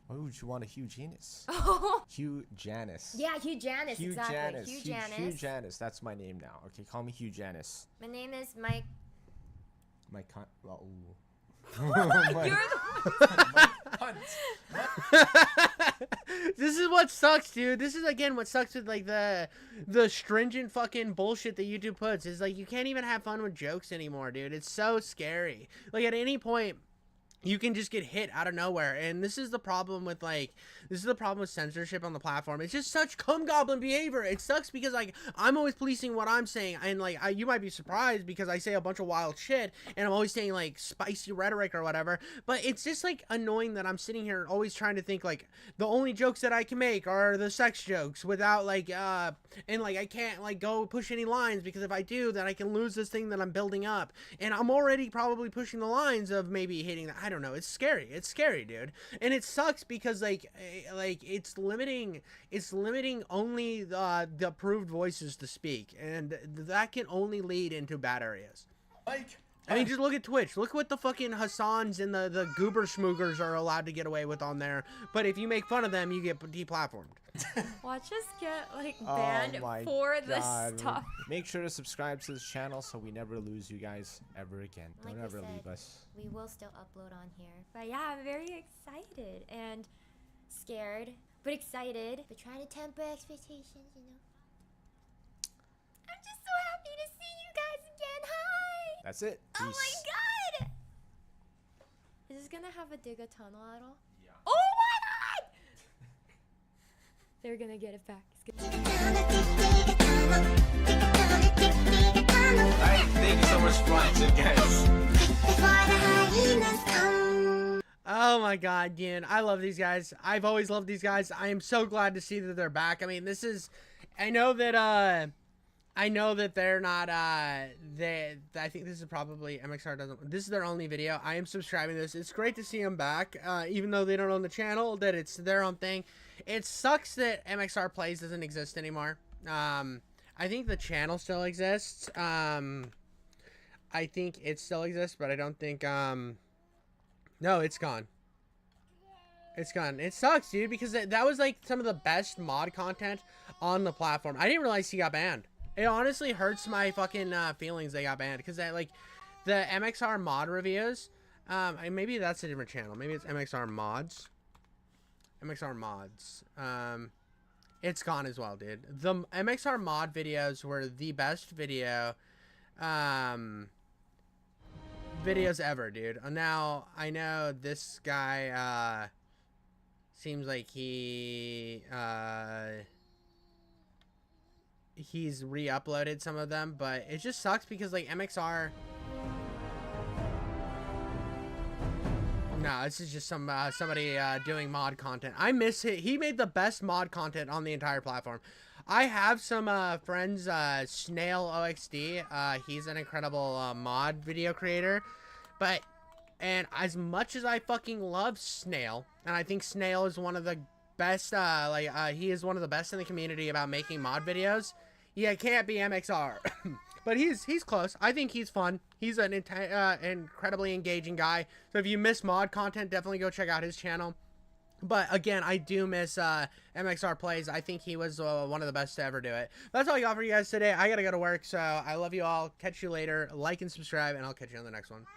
Why would you want a huge anus? Oh. Hugh Janus. Yeah, Hugh Janus. Hugh exactly. Janus. Hugh Janus. Hugh Janus. That's my name now. Okay, call me Hugh Janus. My name is Mike. My con. Well, You're the This is what sucks, dude. This is, again, what sucks with, like, the stringent fucking bullshit that YouTube puts. Is like, you can't even have fun with jokes anymore, dude. It's so scary. Like, at any point, you can just get hit out of nowhere. And this is the problem with, like, censorship on the platform. It's just such cum goblin behavior. It sucks because, like, I'm always policing what I'm saying, and, like, you might be surprised because I say a bunch of wild shit and I'm always saying, like, spicy rhetoric or whatever, but it's just, like, annoying that I'm sitting here always trying to think, like, the only jokes that I can make are the sex jokes without, like, and, like, I can't, like, go push any lines because if I do, then I can lose this thing that I'm building up, and I'm already probably pushing the lines of maybe hitting that. I don't know. It's scary, dude. And it sucks because, like it's limiting only the approved voices to speak, and that can only lead into bad areas. I mean, just look at Twitch. Look what the fucking Hassans and the goober schmoogers are allowed to get away with on there. But if you make fun of them, you get deplatformed. Watch us get, like, banned for this stuff. Make sure to subscribe to this channel so we never lose you guys ever again. Like Don't ever said, leave us. We will still upload on here. But yeah, I'm very excited and scared, but excited. But trying to temper expectations, you know. I'm just so happy to see you guys again. Hi! That's it. Oh Peace. my god! Is this gonna have a dig a tunnel at all? Yeah. Oh my god! They're gonna get it back. Alright, thank you so much for watching, guys. Oh my god, dude. I love these guys. I've always loved these guys. I am so glad to see that they're back. I mean, this is... I know that they're not, I think this is probably, MXR doesn't... This is their only video. I am subscribing to this. It's great to see them back, even though they don't own the channel, that it's their own thing. It sucks that MXR Plays doesn't exist anymore. I think the channel still exists. I think it still exists, but I don't think, no, it's gone. It's gone. It sucks, dude, because that was, like, some of the best mod content on the platform. I didn't realize he got banned. It honestly hurts my fucking feelings they got banned, because, like, the MXR mod reviews, maybe that's a different channel. Maybe it's MXR Mods. MXR Mods. It's gone as well, dude. The MXR mod videos were the best videos ever, dude. Now, I know this guy, seems like he's re-uploaded some of them, but it just sucks because, like, MXR No, this is just somebody doing mod content. I miss it. He made the best mod content on the entire platform. I have some friends, Snail OXD. He's an incredible mod video creator. And as much as I fucking love Snail, and I think Snail is one of the best, he is one of the best in the community about making mod videos. Yeah, it can't be MXR. But he's close. I think he's fun. He's an incredibly engaging guy. So if you miss mod content, definitely go check out his channel. But again, I do miss MXR Plays. I think he was one of the best to ever do it. That's all I got for you guys today. I gotta go to work, so I love you all. Catch you later. Like and subscribe, and I'll catch you on the next one.